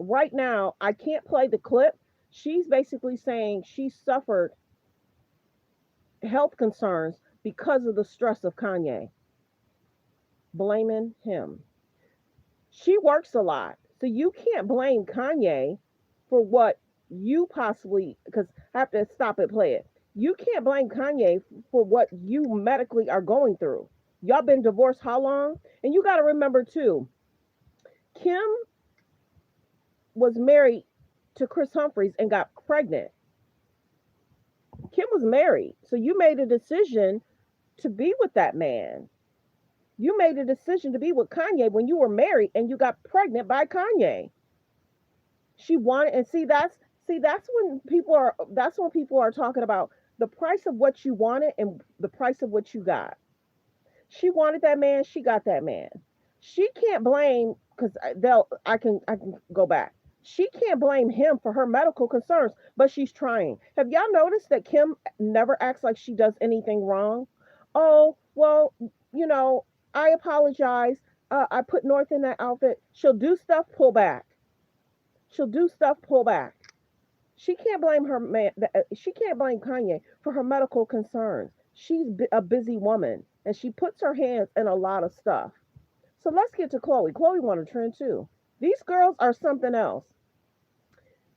right now, I can't play the clip. She's basically saying she suffered health concerns because of the stress of Kanye, blaming him. She works a lot, so you can't blame Kanye for what you possibly, because I have to stop and play it. You can't blame Kanye for what you medically are going through. Y'all been divorced how long? And you got to remember too, Kim was married to Chris Humphries and got pregnant. Kim was married. So you made a decision to be with that man. You made a decision to be with Kanye when you were married and you got pregnant by Kanye. She wanted, and that's when people are talking about the price of what you wanted and the price of what you got. She wanted that man, she got that man. She can't blame, because I can go back. She can't blame him for her medical concerns, but she's trying. Have y'all noticed that Kim never acts like she does anything wrong? Oh, well, you know, I apologize. I put North in that outfit. She'll do stuff, pull back. She'll do stuff, pull back. She can't blame her man. She can't blame Kanye for her medical concerns. She's a busy woman, and she puts her hands in a lot of stuff. So let's get to Khloe. Khloe won a trend too. These girls are something else.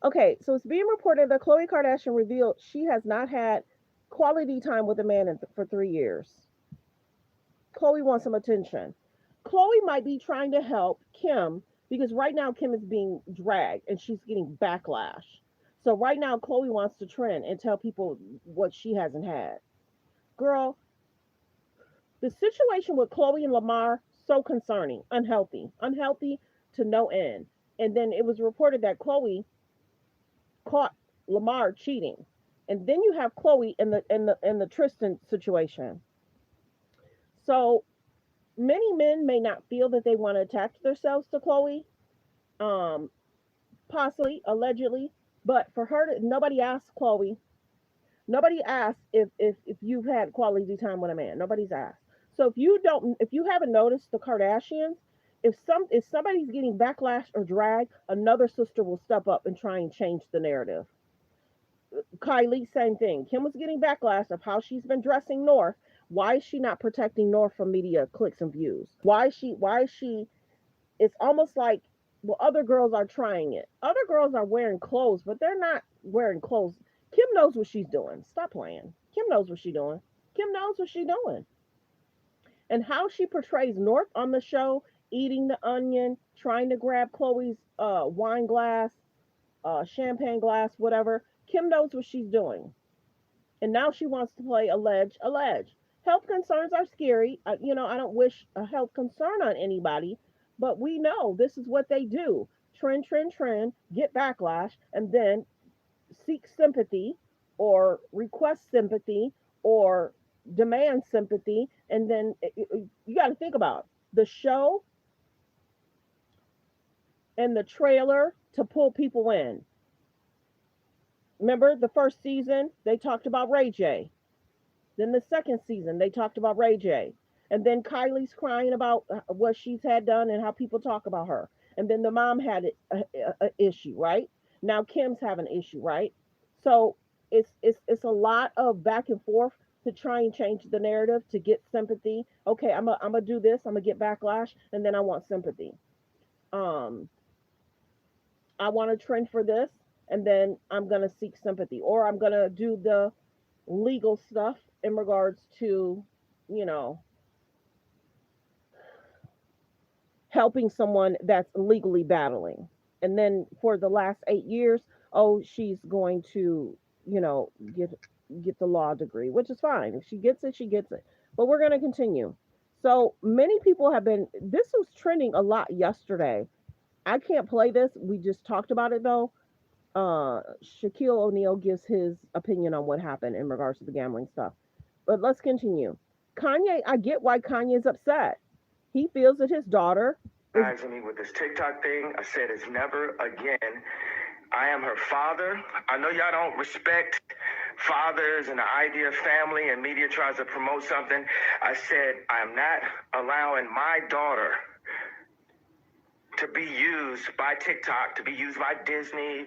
Okay, so it's being reported that Khloe Kardashian revealed she has not had quality time with a man for 3 years. Khloe wants some attention. Khloe might be trying to help Kim because right now Kim is being dragged and she's getting backlash. So right now Khloe wants to trend and tell people what she hasn't had. Girl, the situation with Khloe and Lamar, so concerning, unhealthy to no end. And then it was reported that Khloe caught Lamar cheating. And then you have Khloe in the Tristan situation. So many men may not feel that they want to attach themselves to Khloe, possibly, allegedly, but for her to, nobody asked Khloe. Nobody asked if you've had quality time with a man. Nobody's asked. So if you haven't noticed the Kardashians, if somebody's getting backlash or drag, another sister will step up and try and change the narrative. Kylie, same thing. Kim was getting backlash of how she's been dressing North. Why is she not protecting North from media clicks and views? Why is she? It's almost like, well, other girls are trying it. Other girls are wearing clothes, but they're not wearing clothes. Kim knows what she's doing. Stop playing. Kim knows what she's doing. Kim knows what she's doing. And how she portrays North on the show, eating the onion, trying to grab Khloe's wine glass, champagne glass, whatever. Kim knows what she's doing. And now she wants to play allege. Health concerns are scary. I don't wish a health concern on anybody, but we know this is what they do. Trend, get backlash, and then seek sympathy or request sympathy or demand sympathy. And then you got to think about the show and the trailer to pull people in. Remember the first season, they talked about Ray J. Then the second season, they talked about Ray J. And then Kylie's crying about what she's had done and how people talk about her. And then the mom had an issue, right? Now Kim's having an issue, right? So it's a lot of back and forth to try and change the narrative to get sympathy. Okay, I'm gonna do this. I'm gonna get backlash, and then I want sympathy. I want to trend for this, and then I'm gonna seek sympathy, or I'm gonna do the legal stuff in regards to, helping someone that's legally battling. And then for the last 8 years, oh, she's going to, get the law degree, which is fine. If she gets it, she gets it. But we're going to continue. So many people this was trending a lot yesterday. I can't play this. We just talked about it though. Shaquille O'Neal gives his opinion on what happened in regards to the gambling stuff. But let's continue. Kanye, I get why Kanye's upset. He feels that his daughter is me with this TikTok thing. I said it's never again. I am her father. I know y'all don't respect fathers and the idea of family, and media tries to promote something. I said I am not allowing my daughter to be used by TikTok, to be used by Disney,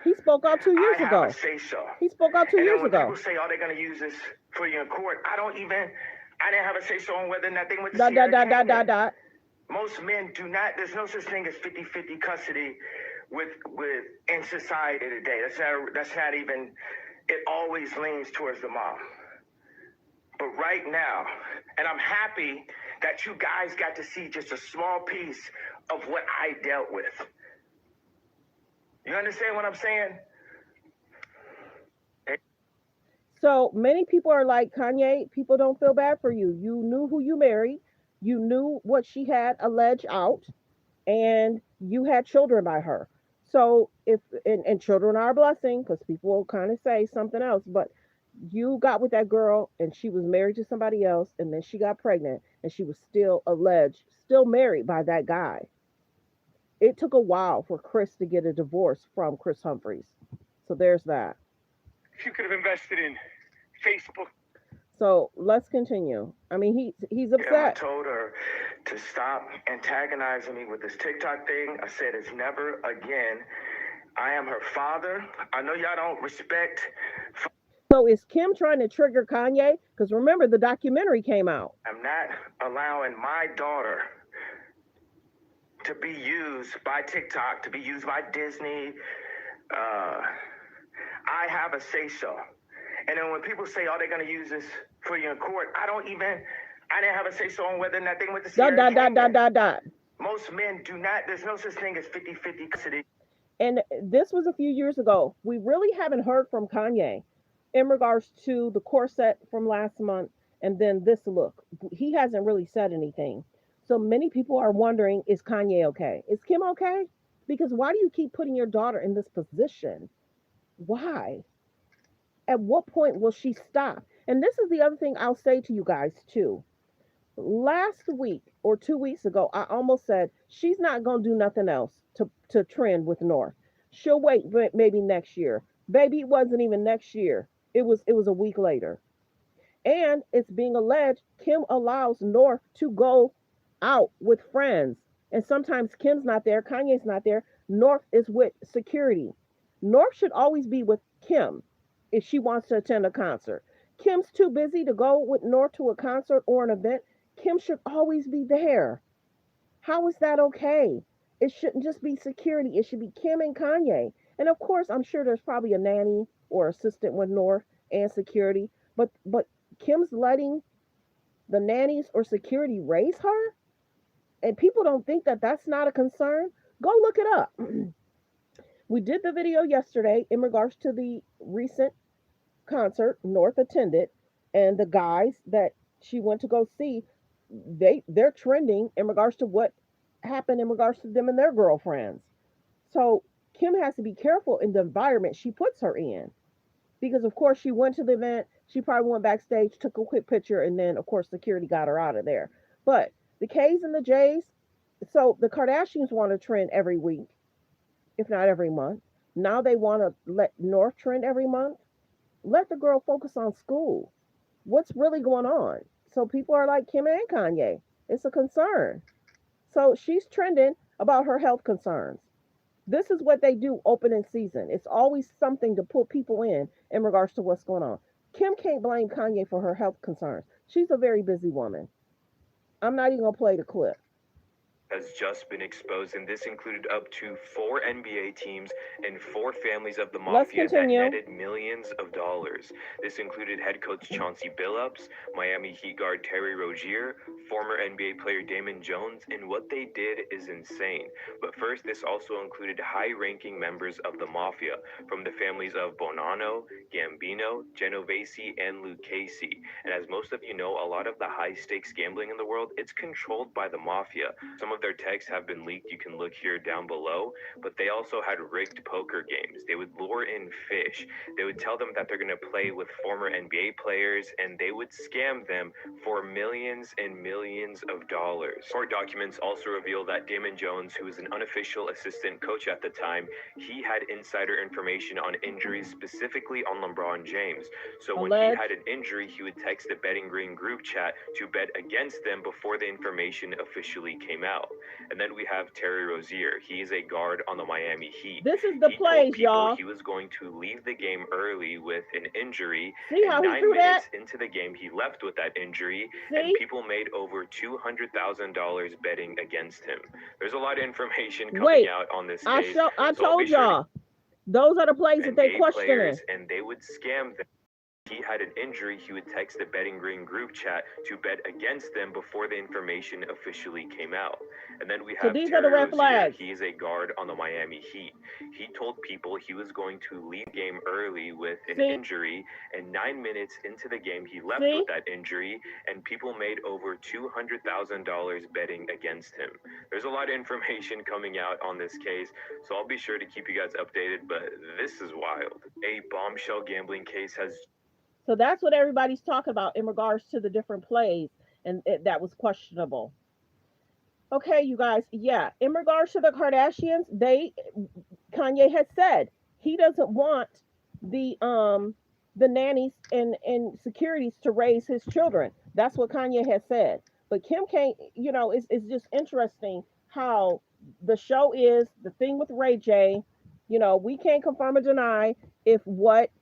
He spoke out 2 years ago. I have a say so. He spoke out 2 years when ago. People say, "Oh, they're gonna use this for you in court." I didn't have a say so on whether or not they went to Sierra Canyon. Most men do not. There's no such thing as 50-50 custody with in society today. That's not even. It always leans towards the mom. But right now, and I'm happy that you guys got to see just a small piece of what I dealt with. You understand what I'm saying? So many people are like, Kanye, people don't feel bad for you. You knew who you married. You knew what she had alleged out, and you had children by her. So and children are a blessing, because people will kind of say something else, but you got with that girl and she was married to somebody else, and then she got pregnant and she was still married by that guy. It took a while for Chris to get a divorce from Kris Humphries. So there's that. You could have invested in Facebook. So let's continue. I mean, he's upset. Yeah, I told her to stop antagonizing me with this TikTok thing. I said it's never again. I am her father. I know y'all don't respect. So is Kim trying to trigger Kanye? Because remember, the documentary came out. I'm not allowing my daughter to be used by TikTok, to be used by Disney. I have a say-so. And then when people say, "Oh, they're going to use this for you in court," I didn't have a say-so on whether or not they went to Sierra Canyon. Most men do not. There's no such thing as 50-50 custody. And this was a few years ago. We really haven't heard from Kanye in regards to the corset from last month and then this look. He hasn't really said anything. So many people are wondering, is Kanye okay? Is Kim okay? Because why do you keep putting your daughter in this position? Why? At what point will she stop? And this is the other thing I'll say to you guys too. Last week or 2 weeks ago, I almost said she's not going to do nothing else to trend with North. She'll wait maybe next year. Baby, it wasn't even next year. It was a week later. And it's being alleged Kim allows North to go out with friends. And sometimes Kim's not there, Kanye's not there. North is with security. North should always be with Kim if she wants to attend a concert. Kim's too busy to go with North to a concert or an event. Kim should always be there. How is that okay? It shouldn't just be security. It should be Kim and Kanye. And of course, I'm sure there's probably a nanny or assistant with North and security. But Kim's letting the nannies or security raise her? And people don't think that that's not a concern? Go look it up. We did the video yesterday in regards to the recent concert North attended, and the guys that she went to go see, they're trending in regards to what happened in regards to them and their girlfriends. So Kim has to be careful in the environment she puts her in, because of course she went to the event, she probably went backstage, took a quick picture, and then of course security got her out of there. But the K's and the J's, so the Kardashians want to trend every week, if not every month. Now they want to let North trend every month. Let the girl focus on school. What's really going on? So people are like Kim and Kanye. It's a concern. So she's trending about her health concerns. This is what they do opening season. It's always something to pull people in regards to what's going on. Kim can't blame Kanye for her health concerns. She's a very busy woman. I'm not even going to play the clip. Has just been exposed, and this included up to 4 NBA teams and 4 families of the mafia that netted millions of dollars. This included head coach Chauncey Billups, Miami Heat guard Terry Rozier, former NBA player Damon Jones, and what they did is insane. But first, this also included high-ranking members of the mafia, from the families of Bonanno, Gambino, Genovese, and Lucchese. And as most of you know, a lot of the high-stakes gambling in the world, it's controlled by the mafia. Some of their texts have been leaked. You can look here down below. But they also had rigged poker games. They would lure in fish. They would tell them that they're going to play with former NBA players, and they would scam them for millions and millions of dollars. Court documents also reveal that Damon Jones, who was an unofficial assistant coach at the time, he had insider information on injuries, specifically on LeBron James. So when he had an injury, he would text the Betting Green group chat to bet against them before the information officially came out. out. And then we have Terry Rozier. He's a guard on the Miami Heat. This is the plays, y'all. He was going to leave the game early with an injury. See how he 9 threw minutes that? into the game, he left with that injury. See? And people made over $200,000 betting against him. There's a lot of information coming out on this case. I told y'all. Those are the plays that they questioning. And they would scam them. He had an injury, he would text the Betting Green group chat to bet against them before the information officially came out. And then we have these Terry are the red Rozier. flags. He is a guard on the Miami Heat. He told people he was going to leave the game early with an injury, and 9 minutes into the game, he left with that injury, and people made over $200,000 betting against him. There's a lot of information coming out on this case, so I'll be sure to keep you guys updated, but this is wild. A bombshell gambling case has... So that's what everybody's talking about in regards to the different plays, and that was questionable. Okay, you guys, yeah. In regards to the Kardashians, Kanye had said he doesn't want the nannies and securities to raise his children. That's what Kanye has said. But Kim can't, it's just interesting how the show is, the thing with Ray J, we can't confirm or deny if what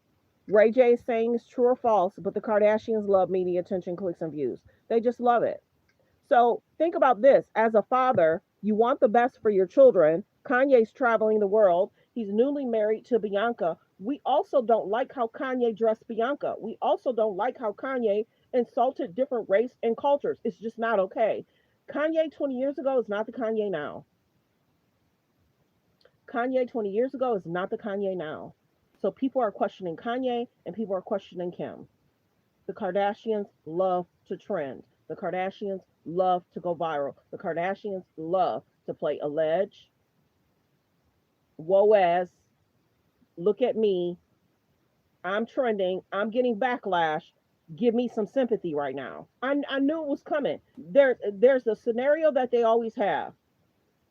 Ray J is saying is true or false, but the Kardashians love media attention, clicks, and views. They just love it. So think about this. As a father, you want the best for your children. Kanye's traveling the world. He's newly married to Bianca. We also don't like how Kanye dressed Bianca. We also don't like how Kanye insulted different race and cultures. It's just not okay. Kanye 20 years ago is not the Kanye now. Kanye 20 years ago is not the Kanye now. So people are questioning Kanye and people are questioning Kim. The Kardashians love to trend. The Kardashians love to go viral. The Kardashians love to play allege, woe as, look at me, I'm trending, I'm getting backlash, give me some sympathy right now. I knew it was coming. There's a scenario that they always have.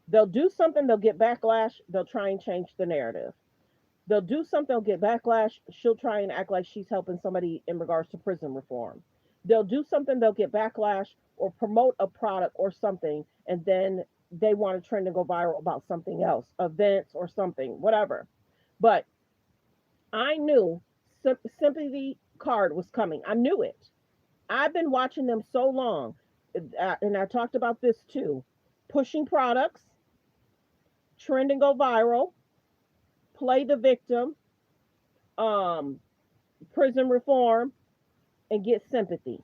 They'll do something, they'll get backlash, they'll try and change the narrative. They'll do something, they'll get backlash, she'll try and act like she's helping somebody in regards to prison reform. They'll do something, they'll get backlash or promote a product or something, and then they want to trend and go viral about something else, events or something, whatever. But I knew sympathy card was coming. I knew it. I've been watching them so long, and I talked about this too. Pushing products, trend and go viral, play the victim, prison reform, and get sympathy.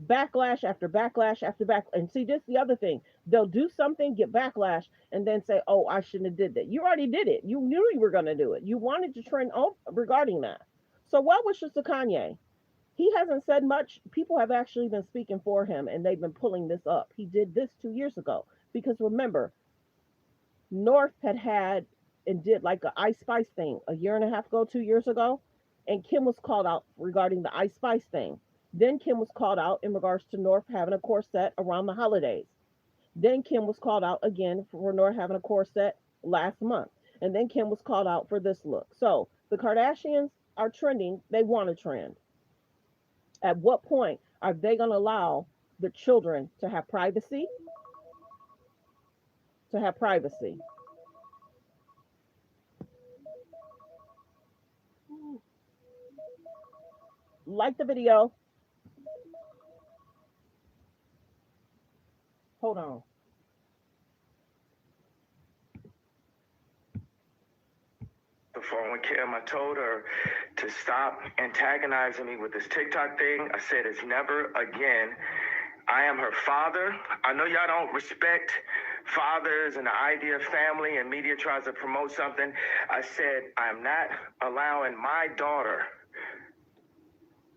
Backlash after backlash after backlash. And see, this is the other thing. They'll do something, get backlash, and then say, oh, I shouldn't have did that. You already did it. You knew you were going to do it. You wanted to trend regarding that. So what wishes to Kanye? He hasn't said much. People have actually been speaking for him, and they've been pulling this up. He did this 2 years ago. Because remember, North had and did like an Ice Spice thing a year and a half ago, 2 years ago. And Kim was called out regarding the Ice Spice thing. Then Kim was called out in regards to North having a corset around the holidays. Then Kim was called out again for North having a corset last month. And then Kim was called out for this look. So the Kardashians are trending. They want to trend. At what point are they going to allow the children to have privacy? To have privacy. Like the video. Hold on. The phone with Kim, I told her to stop antagonizing me with this TikTok thing. I said it's never again. I am her father. I know y'all don't respect fathers and the idea of family, and media tries to promote something. I said I'm not allowing my daughter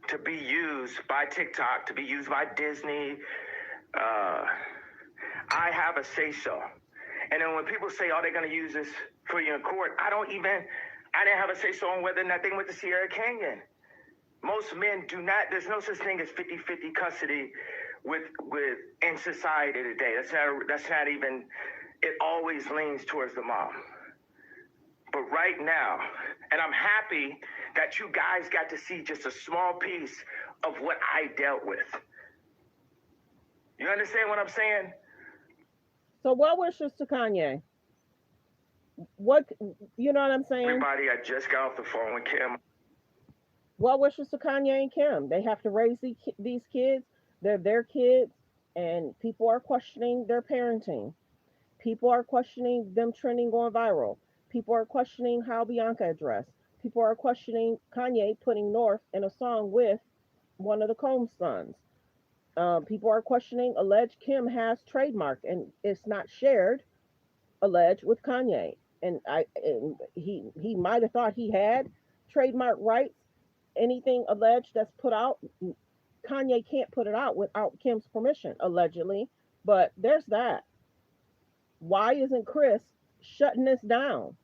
to be used by TikTok, to be used by Disney. I have a say-so. And then when people say, oh, they're going to use this for you in court, I didn't have a say-so on whether or not they went to Sierra Canyon. Most men do not, there's no such thing as 50-50 custody in society today. That's not even, it always leans towards the mom. But right now, and I'm happy that you guys got to see just a small piece of what I dealt with. You understand what I'm saying? So well wishes to Kanye. What, you know what I'm saying? Everybody, I just got off the phone with Kim. Well wishes to Kanye and Kim. They have to raise these kids. They're their kids, and people are questioning their parenting. People are questioning them trending, going viral. People are questioning how Bianca dressed. People are questioning Kanye putting North in a song with one of the Combs sons. People are questioning alleged Kim has trademark and it's not shared, alleged, with Kanye. And he might have thought he had trademark rights. Anything alleged that's put out, Kanye can't put it out without Kim's permission, allegedly. But there's that. Why isn't Chris shutting this down?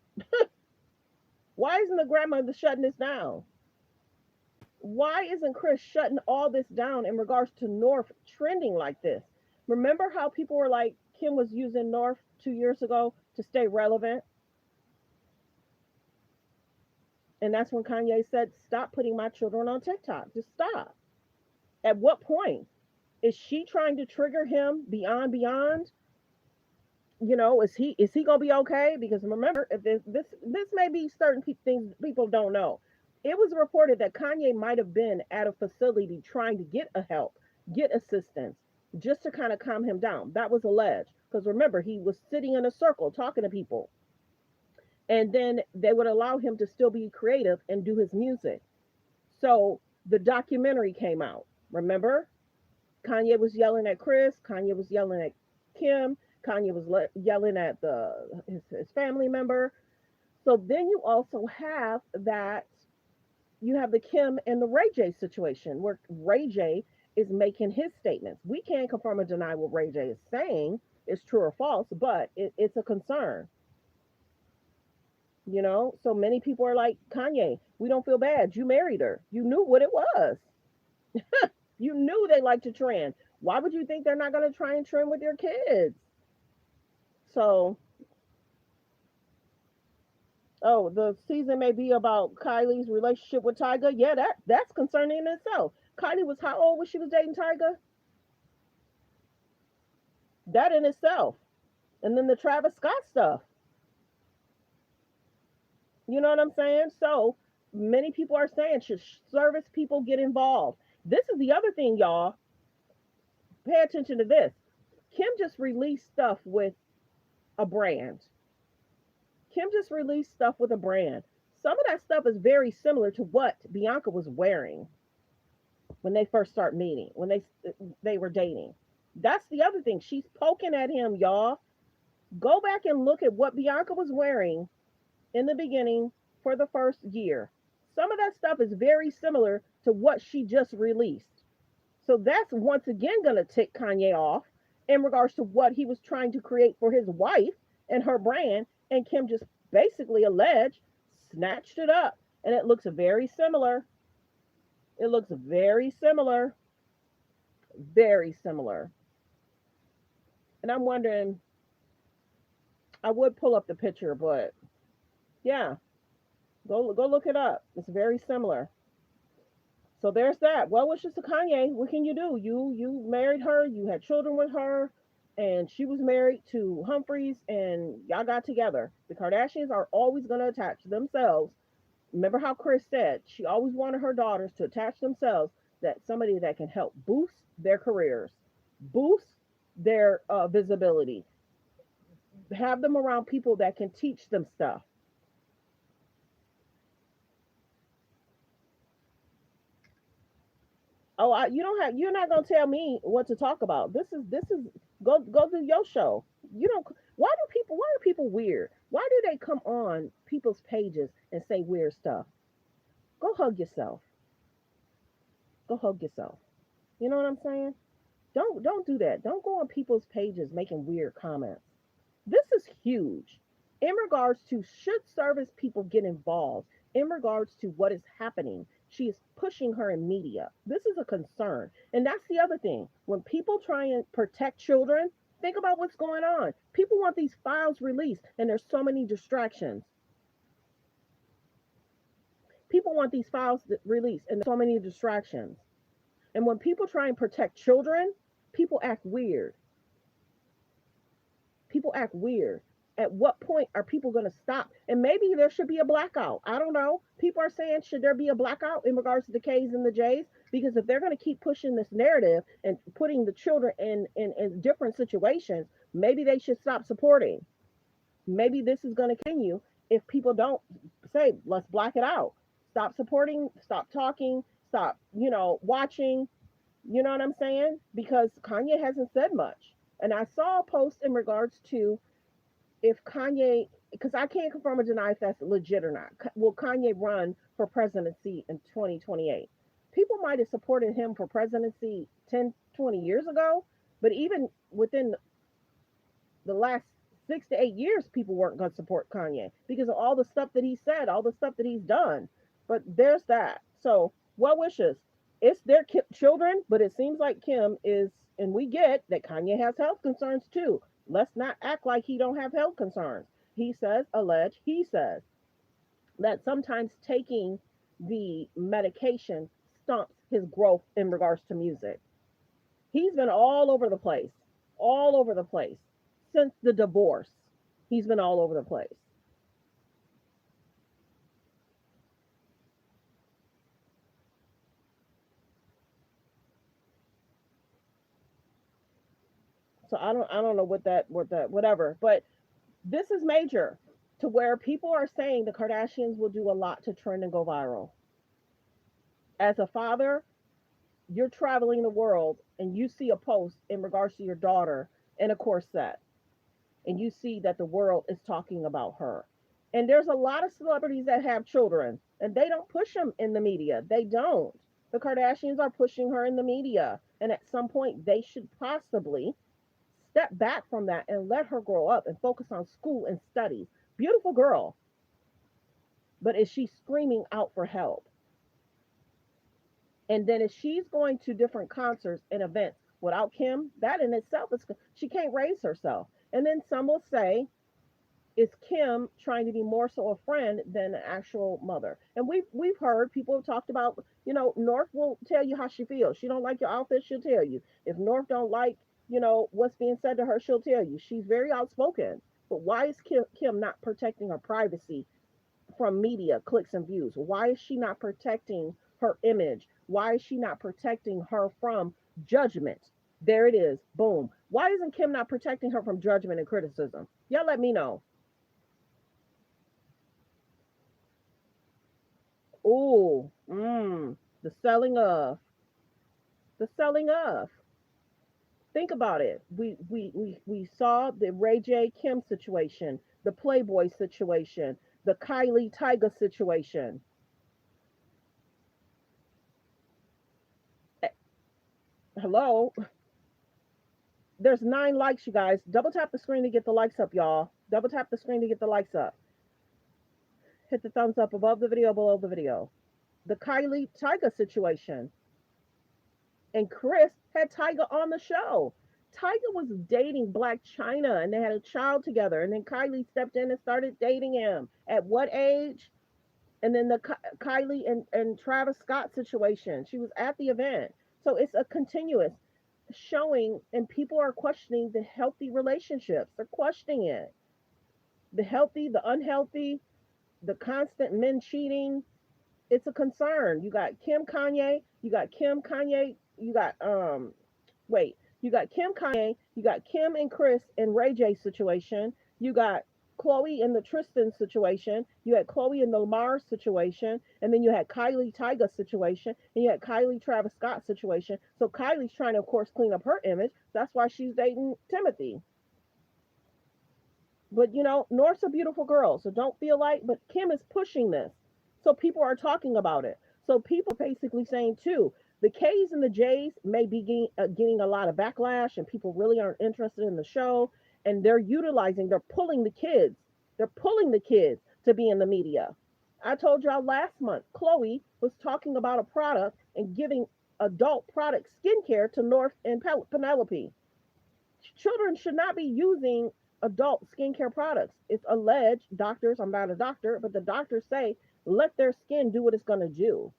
Why isn't the grandmother shutting this down? Why isn't Chris shutting all this down in regards to North trending like this? Remember how people were like, Kim was using North 2 years ago to stay relevant? And that's when Kanye said, stop putting my children on TikTok. Just stop. At what point? Is she trying to trigger him beyond? You know, is he gonna be okay? Because remember, if this may be certain things people don't know. It was reported that Kanye might have been at a facility trying to get get assistance, just to kind of calm him down. That was alleged. Because remember, he was sitting in a circle talking to people. And then they would allow him to still be creative and do his music. So the documentary came out. Remember? Kanye was yelling at Chris. Kanye was yelling at Kim. Kanye was yelling at his family member. So then you also have that, you have the Kim and the Ray J situation where Ray J is making his statements. We can't confirm or deny what Ray J is saying is true or false, but it's a concern. You know, so many people are like, Kanye, we don't feel bad. You married her. You knew what it was. You knew they like to trend. Why would you think they're not going to try and trend with your kids? So, oh, the season may be about Kylie's relationship with Tyga. Yeah, that's concerning in itself. Kylie was how old when she was dating Tyga? That in itself. And then the Travis Scott stuff. You know what I'm saying? So many people are saying, should service people get involved? This is the other thing, y'all. Pay attention to this. Kim just released stuff with a brand. Kim just released stuff with a brand. Some of that stuff is very similar to what Bianca was wearing when they first start meeting, when they were dating. That's the other thing. She's poking at him, y'all. Go back and look at what Bianca was wearing in the beginning for the first year. Some of that stuff is very similar to what she just released. So that's once again going to tick Kanye off in regards to what he was trying to create for his wife and her brand. And Kim just basically alleged, snatched it up. And it looks very similar. It looks very similar. Very similar. And I'm wondering, I would pull up the picture, but yeah, go look it up. It's very similar. So there's that. Well wishes to Kanye. What can you do? You married her, you had children with her, and she was married to Humphreys, and y'all got together. The Kardashians are always going to attach themselves. Remember how Chris said she always wanted her daughters to attach themselves that somebody that can help boost their careers, boost their visibility, have them around people that can teach them stuff. Oh, you're not gonna tell me what to talk about. This is go do your show. You don't. Why are people weird? Why do they come on people's pages and say weird stuff? Go hug yourself. Go hug yourself. You know what I'm saying? Don't do that. Don't go on people's pages making weird comments. This is huge in regards to, should service people get involved in regards to what is happening. She is pushing her in media. This is a concern. And that's the other thing. When people try and protect children, think about what's going on. People want these files released, and there's so many distractions. People want these files released, and there's so many distractions. And when people try and protect children, people act weird. people act weird. At what point are people going to stop? And maybe there should be a blackout. I don't know. People are saying, should there be a blackout in regards to the K's and the J's? Because if they're going to keep pushing this narrative and putting the children in different situations, maybe they should stop supporting. Maybe this is going to continue if people don't say, let's black it out. Stop supporting, stop talking, stop, watching. You know what I'm saying? Because Kanye hasn't said much. And I saw a post in regards to if Kanye, because I can't confirm or deny if that's legit or not. Will Kanye run for presidency in 2028? People might have supported him for presidency 10, 20 years ago, but even within the last 6 to 8 years, people weren't going to support Kanye because of all the stuff that he said, all the stuff that he's done. But there's that. So, well wishes. It's their children, but it seems like Kim is, and we get that Kanye has health concerns too. Let's not act like he don't have health concerns. He says that sometimes taking the medication stunts his growth in regards to music. He's been all over the place since the divorce. He's been all over the place. So I don't know what that whatever, but this is major to where people are saying the Kardashians will do a lot to trend and go viral. As a father, you're traveling the world and you see a post in regards to your daughter in a corset, and you see that the world is talking about her. And there's a lot of celebrities that have children and they don't push them in the media. They don't. The Kardashians are pushing her in the media, and at some point they should possibly step back from that and let her grow up and focus on school and studies. Beautiful girl. But is she screaming out for help? And then if she's going to different concerts and events without Kim, that in itself is, she can't raise herself. And then some will say, is Kim trying to be more so a friend than an actual mother? And we've heard people have talked about, North will tell you how she feels. She don't like your outfit, she'll tell you. If North don't like, what's being said to her, she'll tell you. She's very outspoken. But why is Kim not protecting her privacy from media, clicks, and views? Why is she not protecting her image? Why is she not protecting her from judgment? There it is. Boom. Why isn't Kim not protecting her from judgment and criticism? Y'all let me know. Ooh, the selling of. Think about it. We saw the Ray J. Kim situation, the Playboy situation, the Kylie Tyga situation. Hello? There's 9 likes, you guys. Double tap the screen to get the likes up, y'all. Double tap the screen to get the likes up. Hit the thumbs up above the video, below the video. The Kylie Tyga situation. And Chris had Tyga on the show. Tyga was dating Blac Chyna and they had a child together. And then Kylie stepped in and started dating him. At what age? And then the Kylie and Travis Scott situation. She was at the event. So it's a continuous showing, and people are questioning the healthy relationships. They're questioning it. The healthy, the unhealthy, the constant men cheating. It's a concern. You got Kim Kanye, you got Kim Kanye, you got you got Kim Kanye, you got Kim and Chris and Ray J situation, you got Khloe and the Tristan situation, you had Khloe and the Lamar situation, and then you had Kylie Tyga situation, and you had Kylie Travis Scott situation. So Kylie's trying to, of course, clean up her image. That's why she's dating Timothy. But North's a beautiful girl, so don't feel like, but Kim is pushing this. So people are talking about it. So people are basically saying too, the K's and the J's may be getting a lot of backlash and people really aren't interested in the show. And they're pulling the kids. They're pulling the kids to be in the media. I told y'all last month, Khloe was talking about a product and giving adult product skincare to North and Penelope. Children should not be using adult skincare products. It's alleged, doctors, I'm not a doctor, but the doctors say, let their skin do what it's going to do.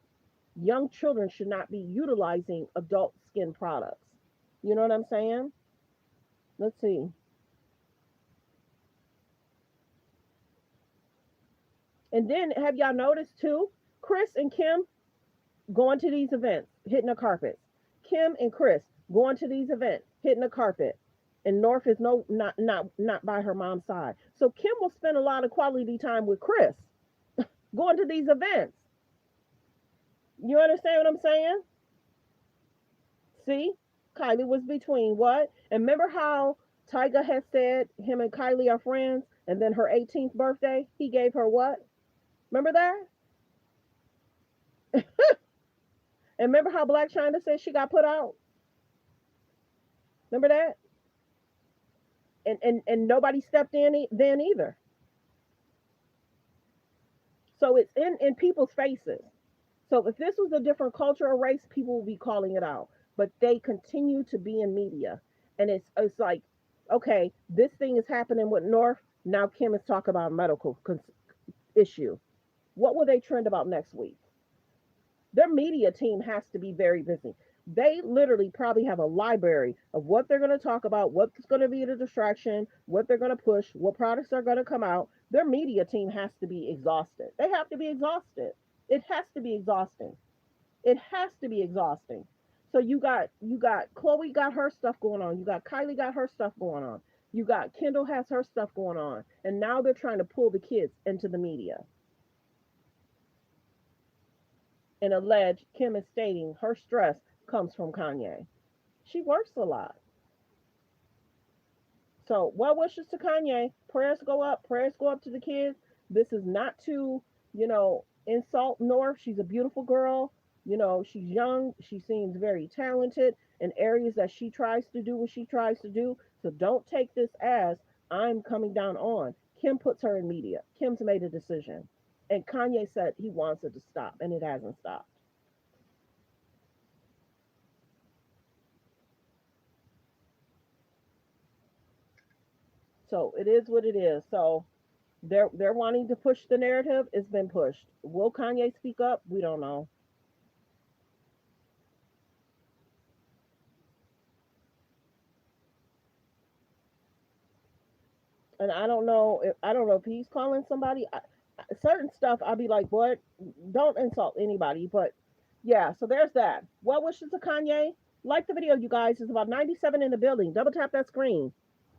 Young children should not be utilizing adult skin products. You know what I'm saying? Let's see. And then have y'all noticed too, Chris and Kim going to these events, hitting the carpets. Kim and Chris going to these events, hitting the carpet. And North is not by her mom's side. So Kim will spend a lot of quality time with Chris going to these events. You understand what I'm saying? See? Kylie was between what? And remember how Tyga had said him and Kylie are friends, and then her 18th birthday, he gave her what? Remember that? And remember how Blac Chyna said she got put out? Remember that? And nobody stepped in then either. So it's in people's faces. So if this was a different culture or race, people would be calling it out. But they continue to be in media. And it's like, okay, this thing is happening with North. Now Kim is talking about a medical issue. What will they trend about next week? Their media team has to be very busy. They literally probably have a library of what they're going to talk about, what's going to be the distraction, what they're going to push, what products are going to come out. Their media team has to be exhausted. They have to be exhausted. It has to be exhausting. It has to be exhausting. So you got Chloe got her stuff going on. You got Kylie got her stuff going on. You got Kendall has her stuff going on. And now they're trying to pull the kids into the media. And allege Kim is stating her stress comes from Kanye. She works a lot. So well wishes to Kanye. Prayers go up to the kids. This is not to, insult North. She's a beautiful girl. She's young. She seems very talented in areas that she tries to do what she tries to do. So don't take this as I'm coming down on. Kim puts her in media. Kim's made a decision. And Kanye said he wants it to stop, and it hasn't stopped. So it is what it is. So they're wanting to push the narrative. It's been pushed. Will Kanye speak up? We don't know. And I don't know if he's calling somebody. Certain stuff I'll be like, what? Don't insult anybody. But yeah, so there's that. Well wishes to Kanye. Like the video, you guys. There's about 97 in the building. Double tap that screen.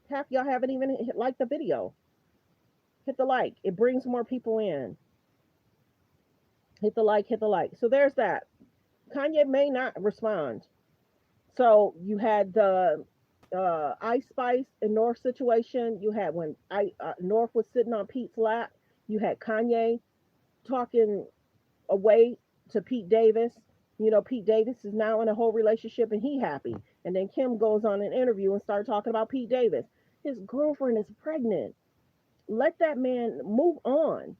Half y'all haven't even liked the video. Hit the like. It brings more people in. Hit the like. So there's that. Kanye may not respond. So you had the Ice Spice and North situation. You had when North was sitting on Pete's lap. You had Kanye talking away to Pete Davis. Pete Davis is now in a whole relationship and he happy. And then Kim goes on an interview and starts talking about Pete Davis. His girlfriend is pregnant. Let that man move on.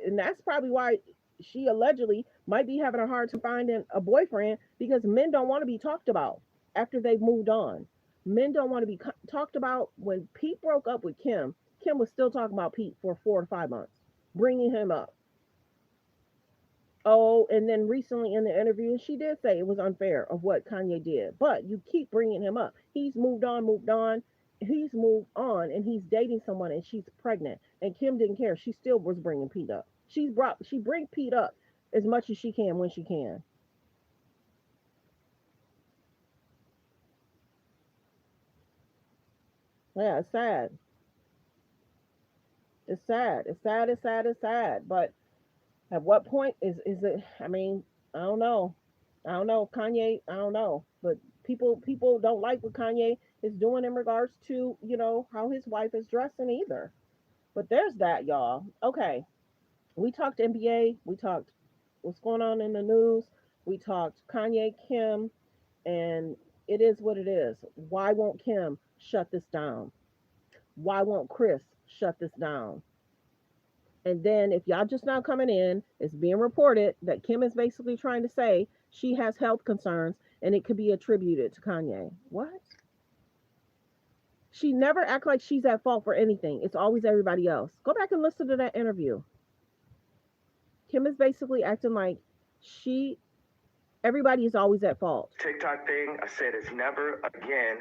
And that's probably why she allegedly might be having a hard time finding a boyfriend, because men don't want to be talked about after they've moved on. Men don't want to be talked about. When Pete broke up with Kim was still talking about Pete for 4 to 5 months, bringing him up. Oh, and then recently in the interview, she did say it was unfair of what Kanye did. But you keep bringing him up. He's moved on. He's moved on, and he's dating someone, and she's pregnant. And Kim didn't care. She still was bringing Pete up. She brings Pete up as much as she can when she can. Yeah, it's sad. It's sad. It's sad. It's sad. It's sad. But at what point is it? I mean, I don't know. Kanye, I don't know. But people don't like what Kanye is doing in regards to, how his wife is dressing either. But there's that, y'all. Okay. We talked NBA. We talked what's going on in the news. We talked Kanye, Kim, and it is what it is. Why won't Kim shut this down? Why won't Chris shut this down? And then if y'all just now coming in, it's being reported that Kim is basically trying to say she has health concerns and it could be attributed to Kanye. What? She never acts like she's at fault for anything. It's always everybody else. Go back and listen to that interview. Kim is basically acting like everybody is always at fault. TikTok thing, I said it's never again.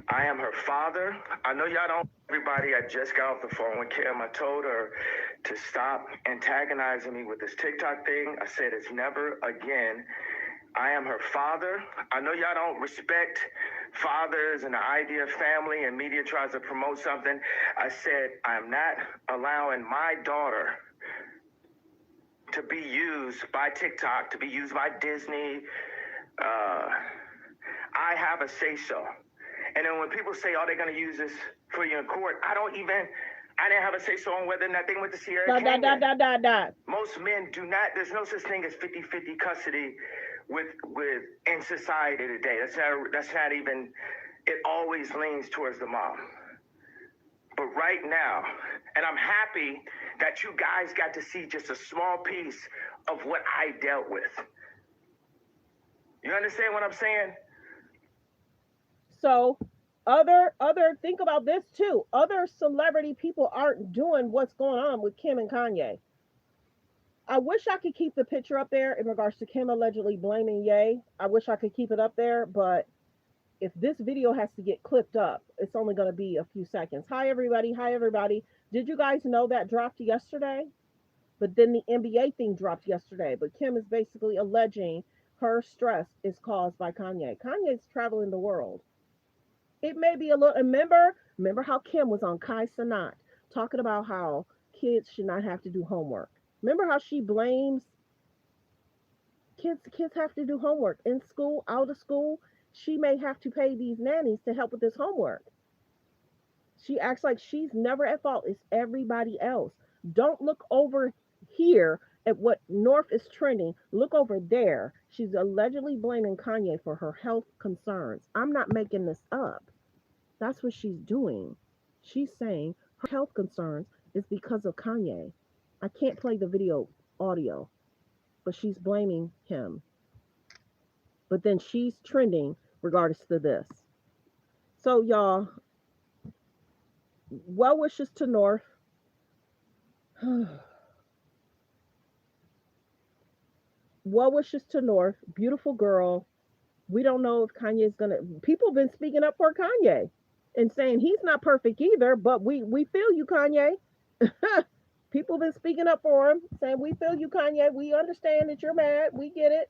I am her father. I know y'all don't. Everybody, I just got off the phone with Kim. I told her to stop antagonizing me with this TikTok thing. I said it's never again. I am her father. I know y'all don't respect fathers and the idea of family, and media tries to promote something. I said I'm not allowing my daughter to be used by TikTok, to be used by Disney. I have a say-so. And then when people say, oh, they're going to use this for you in court, I didn't have a say-so on whether or not they went to Sierra Canyon. Most men do not, there's no such thing as 50-50 custody with in society today. That's not even, it always leans towards the mom. But right now, and I'm happy that you guys got to see just a small piece of what I dealt with. You understand what I'm saying? So think about this too. Other celebrity people aren't doing what's going on with Kim and Kanye. I wish I could keep the picture up there in regards to Kim allegedly blaming Ye. I wish I could keep it up there, but if this video has to get clipped up, it's only going to be a few seconds. Hi, everybody. Did you guys know that dropped yesterday? But then the NBA thing dropped yesterday. But Kim is basically alleging her stress is caused by Kanye. Kanye's traveling the world. It may be a little, remember how Kim was on Kai Cenat talking about how kids should not have to do homework. Remember how she blames kids have to do homework in school, out of school. She may have to pay these nannies to help with this homework. She acts like she's never at fault. It's everybody else. Don't look over here at what North is trending. Look over there. She's allegedly blaming Kanye for her health concerns. I'm not making this up. That's what she's doing. She's saying her health concerns is because of Kanye. I can't play the video audio, but she's blaming him. But then she's trending regardless to this. So y'all, well wishes to North. Well wishes to North. Beautiful girl. We don't know if Kanye's gonna. People have been speaking up for Kanye and saying he's not perfect either, but we feel you, Kanye. People have been speaking up for him, saying we feel you, Kanye. We understand that you're mad. We get it.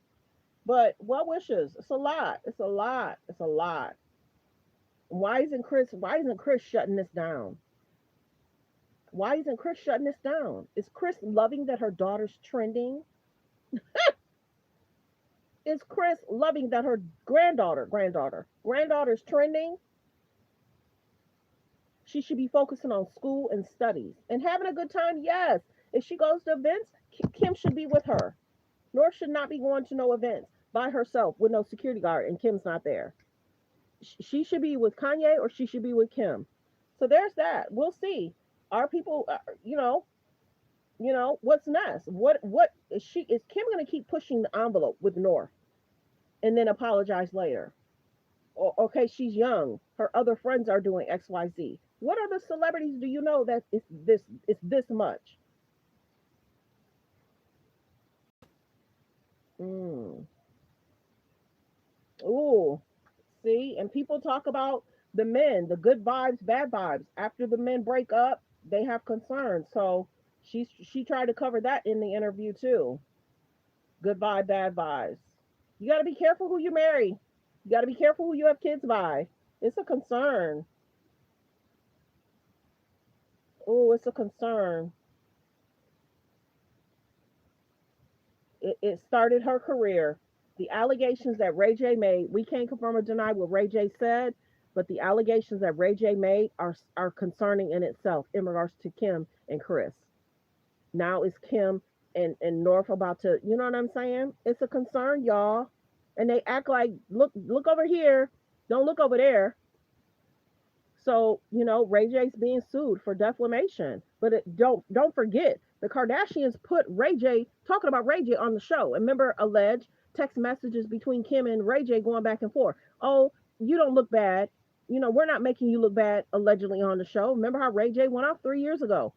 But well wishes. It's a lot. It's a lot. It's a lot. Why isn't Chris shutting this down? Why isn't Chris shutting this down? Is Chris loving that her daughter's trending? Is Chris loving that her granddaughter's trending? She should be focusing on school and studies and having a good time. Yes. If she goes to events, Kim should be with her. North should not be going to no events by herself with no security guard and Kim's not there. She should be with Kanye or she should be with Kim. So there's that. We'll see. Are people, what's next? What is Kim going to keep pushing the envelope with North and then apologize later? Okay, she's young. Her other friends are doing XYZ. What other celebrities do you know that it's this much? Ooh, see, and people talk about the men, the good vibes, bad vibes. After the men break up, they have concerns. So she tried to cover that in the interview too. Good vibe, bad vibes. You got to be careful who you marry. You got to be careful who you have kids by. It's a concern. Oh, it's a concern. It started her career. The allegations that Ray J made, we can't confirm or deny what Ray J said, but the allegations that Ray J made are concerning in itself in regards to Kim and Chris. Now is Kim and North about to, you know what I'm saying? It's a concern, y'all. And they act like, look over here. Don't look over there. So, Ray J's being sued for defamation. But don't forget, the Kardashians put Ray J, talking about Ray J on the show. And remember, alleged text messages between Kim and Ray J going back and forth. Oh, you don't look bad. We're not making you look bad, allegedly, on the show. Remember how Ray J went off 3 years ago?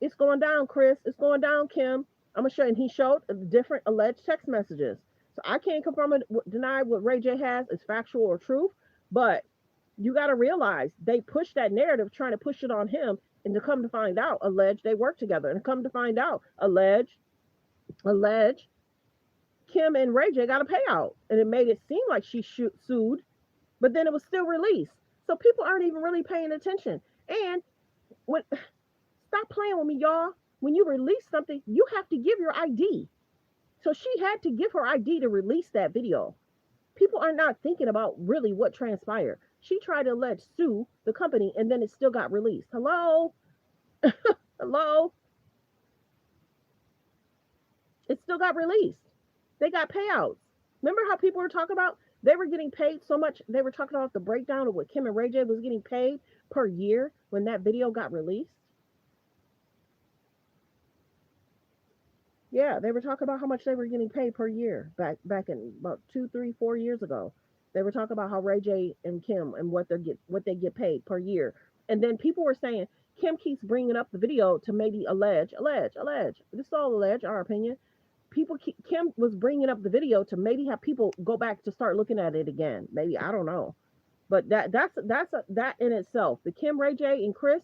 It's going down, Chris. It's going down, Kim. I'm going to show you. And he showed different alleged text messages. So I can't confirm or deny what Ray J has is factual or truth, but You got to realize they pushed that narrative trying to push it on him, and to come to find out, alleged they work together, and come to find out, alleged Kim and Ray J got a payout, and it made it seem like she sued, but then it was still released. So people aren't even really paying attention. And when stop playing with me, y'all. When you release something, you have to give your ID. So she had to give her ID to release that video. People are not thinking about really what transpired. She tried to allege sue the company, and then it still got released. Hello? Hello? It still got released. They got payouts. Remember how people were talking about they were getting paid so much? They were talking about the breakdown of what Kim and Ray J was getting paid per year when that video got released. Yeah, they were talking about how much they were getting paid per year back in about 2, 3, 4 years ago. They were talking about how Ray J and Kim and what they get paid per year. And then people were saying Kim keeps bringing up the video to maybe allege. This is all alleged, our opinion. Kim was bringing up the video to maybe have people go back to start looking at it again. Maybe, I don't know. But that's that in itself. The Kim, Ray J, and Chris,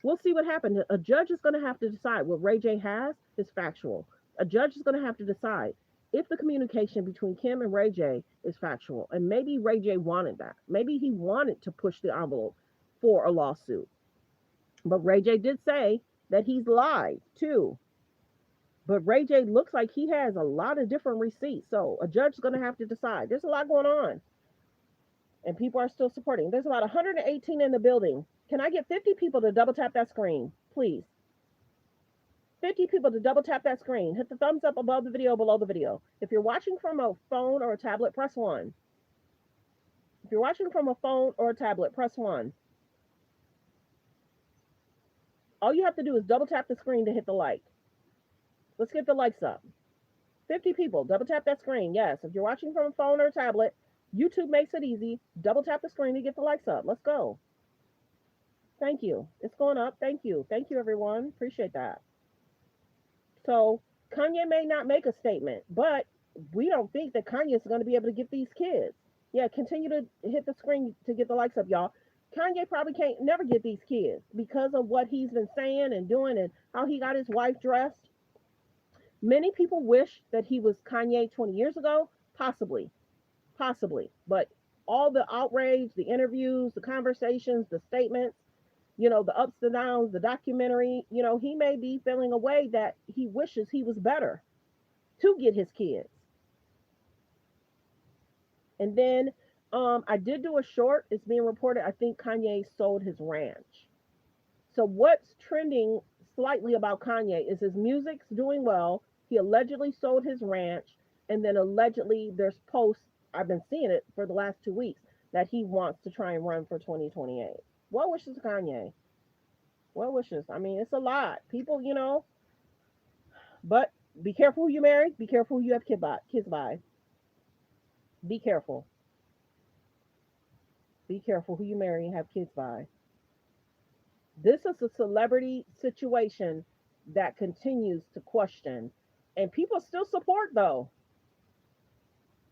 we'll see what happens. A judge is going to have to decide what Ray J has is factual. A judge is going to have to decide if the communication between Kim and Ray J is factual. And maybe Ray J wanted that. Maybe he wanted to push the envelope for a lawsuit. But Ray J did say that he's lied too. But Ray J looks like he has a lot of different receipts. So a judge is going to have to decide. There's a lot going on. And people are still supporting. There's about 118 in the building. Can I get 50 people to double tap that screen, please? 50 people to double tap that screen. Hit the thumbs up above the video, below the video. If you're watching from a phone or a tablet, press 1. If you're watching from a phone or a tablet, press 1. All you have to do is double tap the screen to hit the like. Let's get the likes up. 50 people, double tap that screen. Yes, if you're watching from a phone or a tablet, YouTube makes it easy. Double tap the screen to get the likes up. Let's go. Thank you. It's going up. Thank you. Thank you, everyone. Appreciate that. So Kanye may not make a statement, but we don't think that Kanye is going to be able to get these kids. Yeah, continue to hit the screen to get the likes up, y'all. Kanye probably can't never get these kids because of what he's been saying and doing and how he got his wife dressed. Many people wish that he was Kanye 20 years ago, possibly. But all the outrage, the interviews, the conversations, the statements, you know, the ups and downs, the documentary, you know, he may be feeling a way that he wishes he was better to get his kids. And then I did do a short. It's being reported, I think Kanye sold his ranch. So what's trending slightly about Kanye is his music's doing well. He allegedly sold his ranch. And then allegedly there's posts, I've been seeing it for the last 2 weeks, that he wants to try and run for 2028. Well wishes, Kanye. Well wishes. I mean, it's a lot. People, you know, but be careful who you marry. Be careful who you have kids by. Be careful. Be careful who you marry and have kids by. This is a celebrity situation that continues to question. And people still support, though.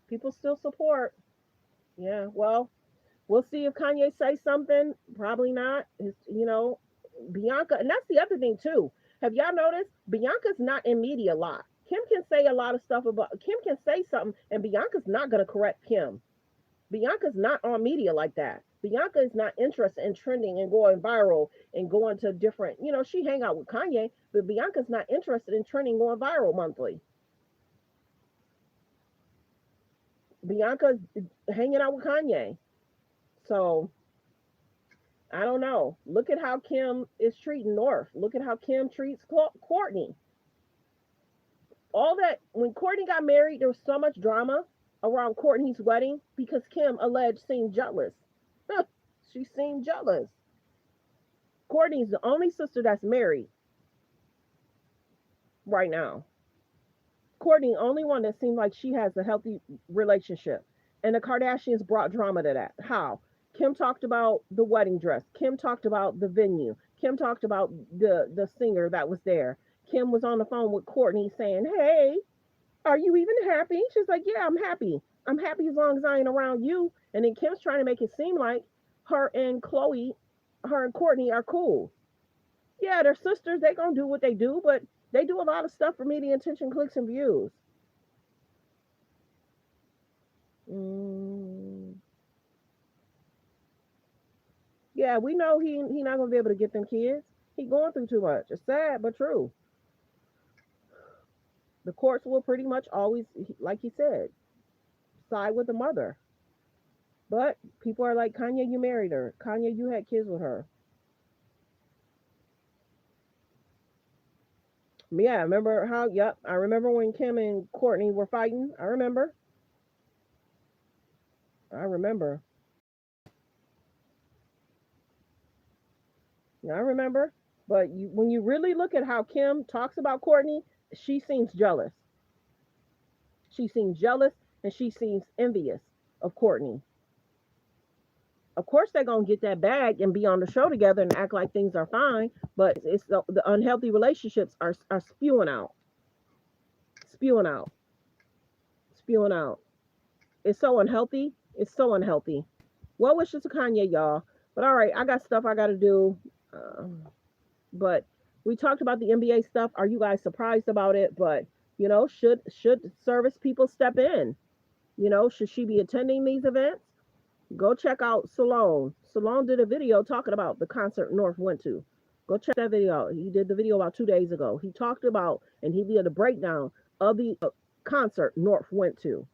People still support. Yeah, well, we'll see if Kanye says something. Probably not. It's, you know, Bianca, and that's the other thing, too. Have y'all noticed? Bianca's not in media a lot. Kim can say a lot of stuff about, Kim can say something, and Bianca's not going to correct Kim. Bianca's not on media like that. Bianca is not interested in trending and going viral and going to different, you know, she hang out with Kanye, but Bianca's not interested in trending, going viral monthly. Bianca's hanging out with Kanye. So, I don't know. Look at how Kim is treating North. Look at how Kim treats Courtney. All that, when Courtney got married, there was so much drama around Courtney's wedding because Kim alleged seemed jealous. She seemed jealous. Courtney's the only sister that's married right now. Courtney, only one that seemed like she has a healthy relationship. And the Kardashians brought drama to that. How? Kim talked about the wedding dress. Kim talked about the venue. Kim talked about the singer that was there. Kim was on the phone with Courtney saying, hey, are you even happy? She's like, yeah, I'm happy. I'm happy as long as I ain't around you. And then Kim's trying to make it seem like her and Chloe, her and Courtney are cool. Yeah, they're sisters. They gonna do what they do, but they do a lot of stuff for media attention, clicks, and views. Yeah, we know he not gonna be able to get them kids. He going through too much. It's sad but true. The courts will pretty much always, like he said, side with the mother. But people are like, Kanye, you married her. Kanye, you had kids with her. Yeah, remember how? Yep, I remember when Kim and Courtney were fighting. I remember. I remember. I remember. But when you really look at how Kim talks about Courtney, she seems jealous. She seems jealous and she seems envious of Courtney. Of course, they're going to get that bag and be on the show together and act like things are fine, but it's the unhealthy relationships are spewing out. Spewing out. Spewing out. It's so unhealthy. It's so unhealthy. Well wishes to Kanye, y'all. But all right, I got stuff I got to do. But we talked about the NBA stuff. Are you guys surprised about it? But, you know, should service people step in? You know, should she be attending these events? Go check out Salone. Salone did a video talking about the concert North went to. Go check that video out. He did the video about 2 days ago. He talked about, and he did a breakdown of the concert North went to.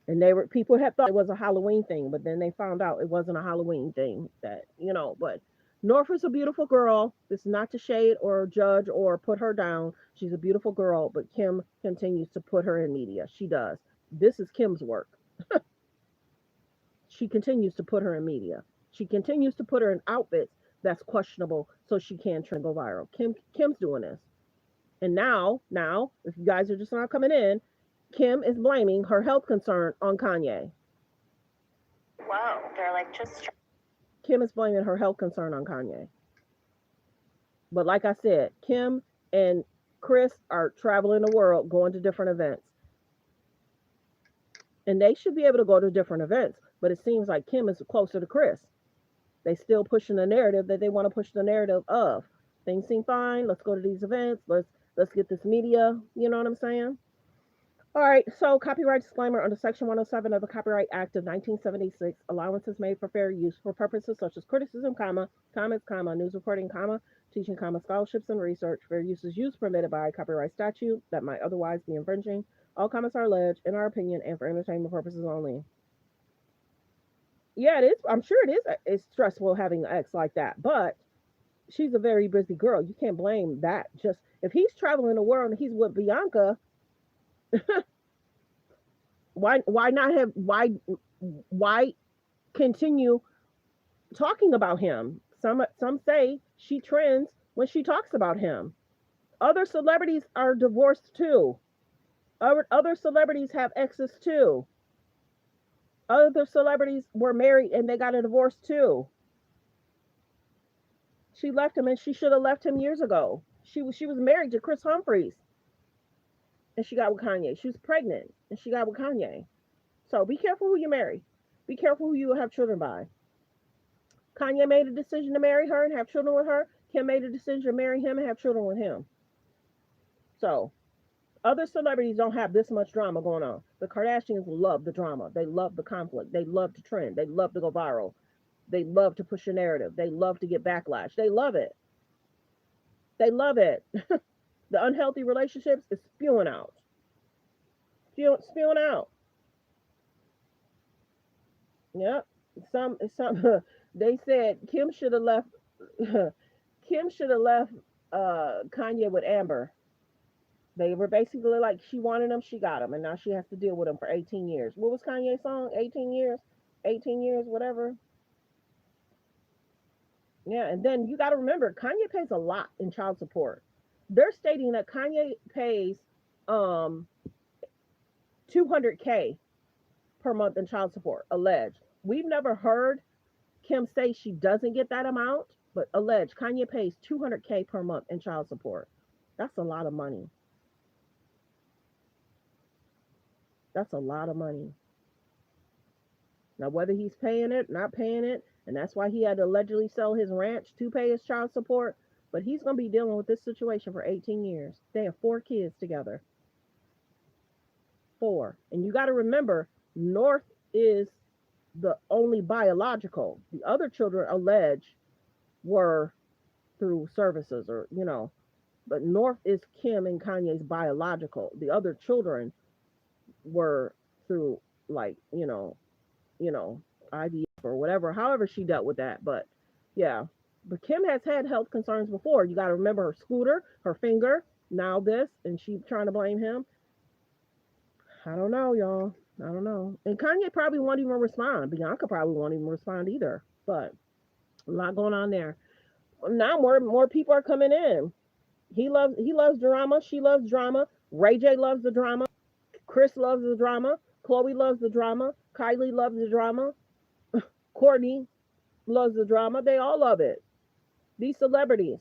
And people had thought it was a Halloween thing, but then they found out it wasn't a Halloween thing. That, you know, but North is a beautiful girl. This is not to shade or judge or put her down. She's a beautiful girl, but Kim continues to put her in media. She does. This is Kim's work. She continues to put her in media. She continues to put her in outfits that's questionable so she can trend go viral. Kim's doing this. And now, if you guys are just not coming in, Kim is blaming her health concern on Kanye. Whoa, they're like just... Kim is blaming her health concern on Kanye. But like I said, Kim and Chris are traveling the world, going to different events. And they should be able to go to different events. But it seems like Kim is closer to Chris. They still pushing the narrative that they want to push the narrative of. Things seem fine. Let's go to these events. Let's get this media. You know what I'm saying? All right. So copyright disclaimer under Section 107 of the Copyright Act of 1976. Allowances made for fair use for purposes such as criticism, comments, news reporting, teaching, scholarships and research. Fair use is used permitted by copyright statute that might otherwise be infringing. All comments are alleged, in our opinion, and for entertainment purposes only. Yeah, it is. I'm sure it is. It's stressful having an ex like that, but she's a very busy girl. You can't blame that. Just if he's traveling the world and he's with Bianca, why continue talking about him? Some say she trends when she talks about him. Other celebrities are divorced too. Other celebrities have exes too. Other celebrities were married and they got a divorce too. She left him and she should have left him years ago. She was married to Chris Humphries and she got with Kanye. She was pregnant and she got with Kanye. So be careful who you marry. Be careful who you have children by. Kanye made a decision to marry her and have children with her. Kim made a decision to marry him and have children with him. So other celebrities don't have this much drama going on. The Kardashians love the drama. They love the conflict. They love to trend. They love to go viral. They love to push a narrative. They love to get backlash. They love it. They love it. The unhealthy relationships is spewing out. Spewing out. Yep. Some they said Kim should have left Kanye with Amber. They were basically like, she wanted him, she got him, and now she has to deal with him for 18 years. What was Kanye's song? 18 years? 18 years, whatever. Yeah, and then you got to remember, Kanye pays a lot in child support. They're stating that Kanye pays $200K per month in child support, alleged. We've never heard Kim say she doesn't get that amount, but alleged Kanye pays $200K per month in child support. That's a lot of money. That's a lot of money. Now, whether he's paying it, not paying it, and that's why he had to allegedly sell his ranch to pay his child support, but he's going to be dealing with this situation for 18 years. They have 4 kids together. 4. And you got to remember, North is the only biological. The other children alleged were through services or, but North is Kim and Kanye's biological. The other children were through like, IVF or whatever, however she dealt with that. But yeah, but Kim has had health concerns before. You got to remember her scooter, her finger, now this, and she trying to blame him. I don't know, y'all. I don't know. And Kanye probably won't even respond. Bianca probably won't even respond either. But a lot going on there. Now more people are coming in. He loves drama. She loves drama. Ray J loves the drama. Chris loves the drama. Chloe loves the drama. Kylie loves the drama. Courtney loves the drama. They all love it. These celebrities,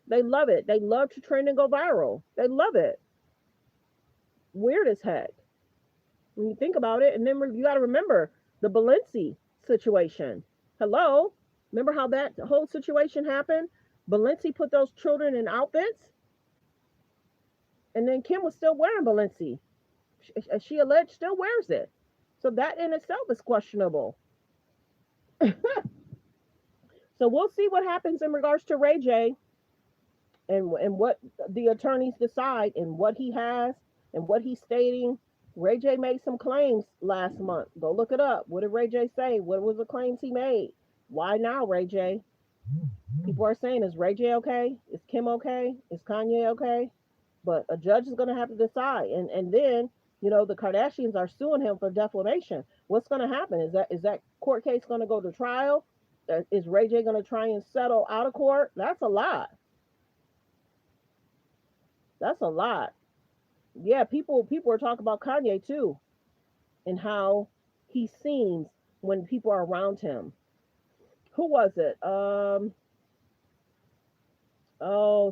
they love it. They love to trend and go viral. They love it. Weird as heck when you think about it. And then you got to remember the Balenci situation. Hello? Remember how that whole situation happened? Balenci put those children in outfits, and then Kim was still wearing Balenci. She alleged still wears it. So that in itself is questionable. So we'll see what happens in regards to Ray J and what the attorneys decide and what he has and what he's stating. Ray J made some claims last month. Go look it up. What did Ray J say? What was the claims he made? Why now, Ray J? People are saying, is Ray J okay? Is Kim okay? Is Kanye okay? But a judge is going to have to decide. And then, the Kardashians are suing him for defamation. What's going to happen? Is that court case going to go to trial? Is Ray J going to try and settle out of court? That's a lot. That's a lot. Yeah, people are talking about Kanye too, and how he seems when people are around him. Who was it?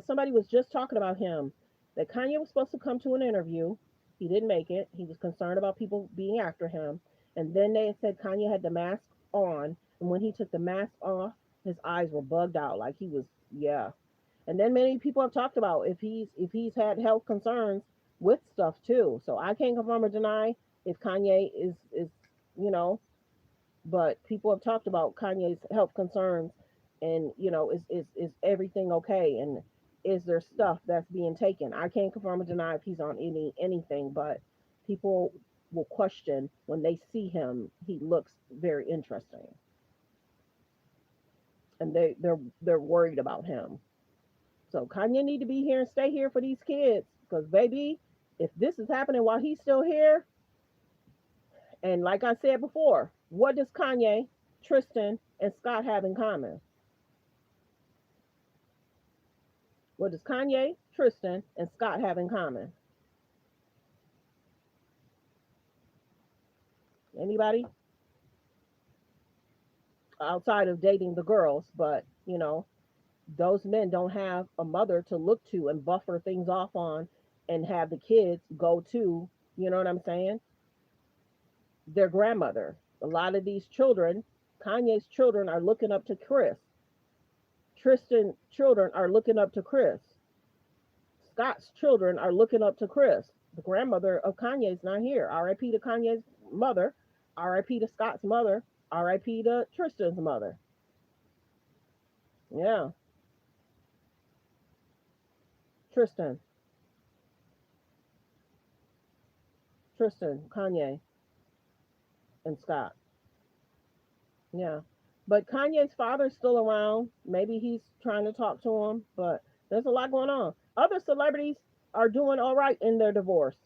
Somebody was just talking about him. That Kanye was supposed to come to an interview. He didn't make it. He was concerned about people being after him. And then they said Kanye had the mask on. And when he took the mask off, his eyes were bugged out. Like he was, yeah. And then many people have talked about if he's had health concerns with stuff too. So I can't confirm or deny if Kanye is but people have talked about Kanye's health concerns and, is everything okay? And is there stuff that's being taken? I can't confirm or deny if he's on anything, but people will question when they see him. He looks very interesting. And they're worried about him. So Kanye need to be here and stay here for these kids. Because baby, if this is happening while he's still here, and like I said before, what does Kanye, Tristan, and Scott have in common? What does Kanye, Tristan, and Scott have in common? Anybody? Outside of dating the girls, but those men don't have a mother to look to and buffer things off on and have the kids go to, you know what I'm saying? Their grandmother. A lot of these children, Kanye's children, are looking up to Chris. Tristan's children are looking up to Chris. Scott's children are looking up to Chris. The grandmother of Kanye's not here. R.I.P. to Kanye's mother. R.I.P. to Scott's mother. R.I.P. to Tristan's mother. Yeah. Tristan, Kanye, and Scott. Yeah. But Kanye's father's still around. Maybe he's trying to talk to him, but there's a lot going on. Other celebrities are doing all right in their divorce.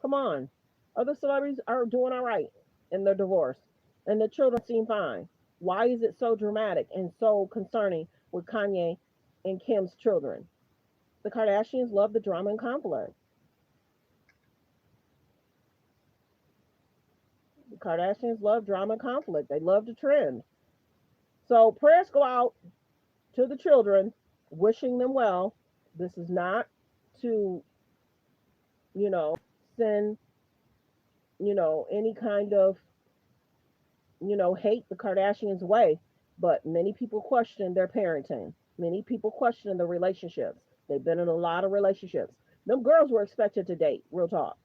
Come on. Other celebrities are doing all right in their divorce, and the children seem fine. Why is it so dramatic and so concerning with Kanye and Kim's children? The Kardashians love the drama and conflict. The Kardashians love drama and conflict. They love the trend. So prayers go out to the children, wishing them well. This is not to, send, any kind of hate the Kardashians' way, but many people question their parenting. Many people question the relationships. They've been in a lot of relationships. Them girls were expected to date, real talk.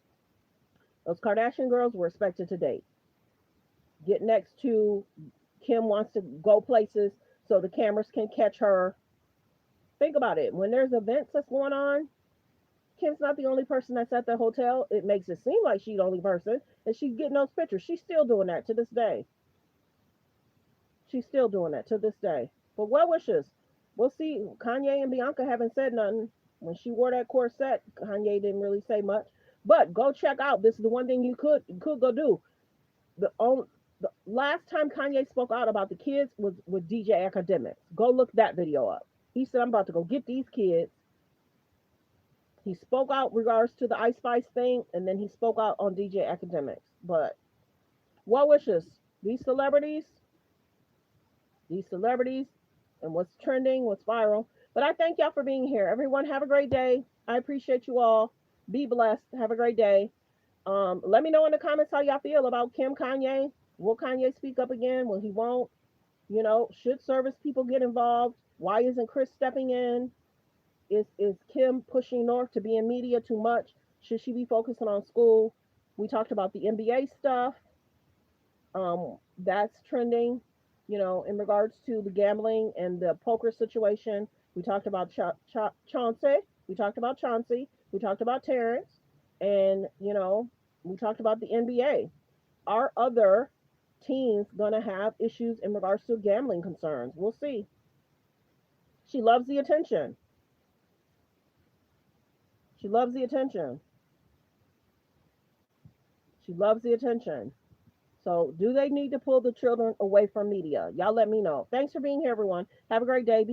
Those Kardashian girls were expected to date. Get next to Kim wants to go places so the cameras can catch her. Think about it. When there's events that's going on, Kim's not the only person that's at the hotel. It makes it seem like she's the only person, and she's getting those pictures. She's still doing that to this day. She's still doing that to this day. But well wishes. We'll see. Kanye and Bianca haven't said nothing. When she wore that corset, Kanye didn't really say much. But go check out. This is the one thing you could go do. The last time Kanye spoke out about the kids was with DJ Academics. Go look that video up. He said, I'm about to go get these kids. He spoke out regards to the Ice Spice thing, and then he spoke out on DJ Academics. But well wishes. These celebrities, and what's trending, what's viral. But I thank y'all for being here. Everyone, have a great day. I appreciate you all. Be blessed. Have a great day. Let me know in the comments how y'all feel about Kim, Kanye. Will Kanye speak up again? Will he won't? Should service people get involved? Why isn't Chris stepping in? Is Kim pushing North to be in media too much? Should she be focusing on school? We talked about the NBA stuff. That's trending, in regards to the gambling and the poker situation. We talked about Chauncey. We talked about Chauncey. We talked about Terrence. And, we talked about the NBA. Are other teams going to have issues in regards to gambling concerns? We'll see. She loves the attention. She loves the attention. She loves the attention. So do they need to pull the children away from media? Y'all let me know. Thanks for being here, everyone. Have a great day.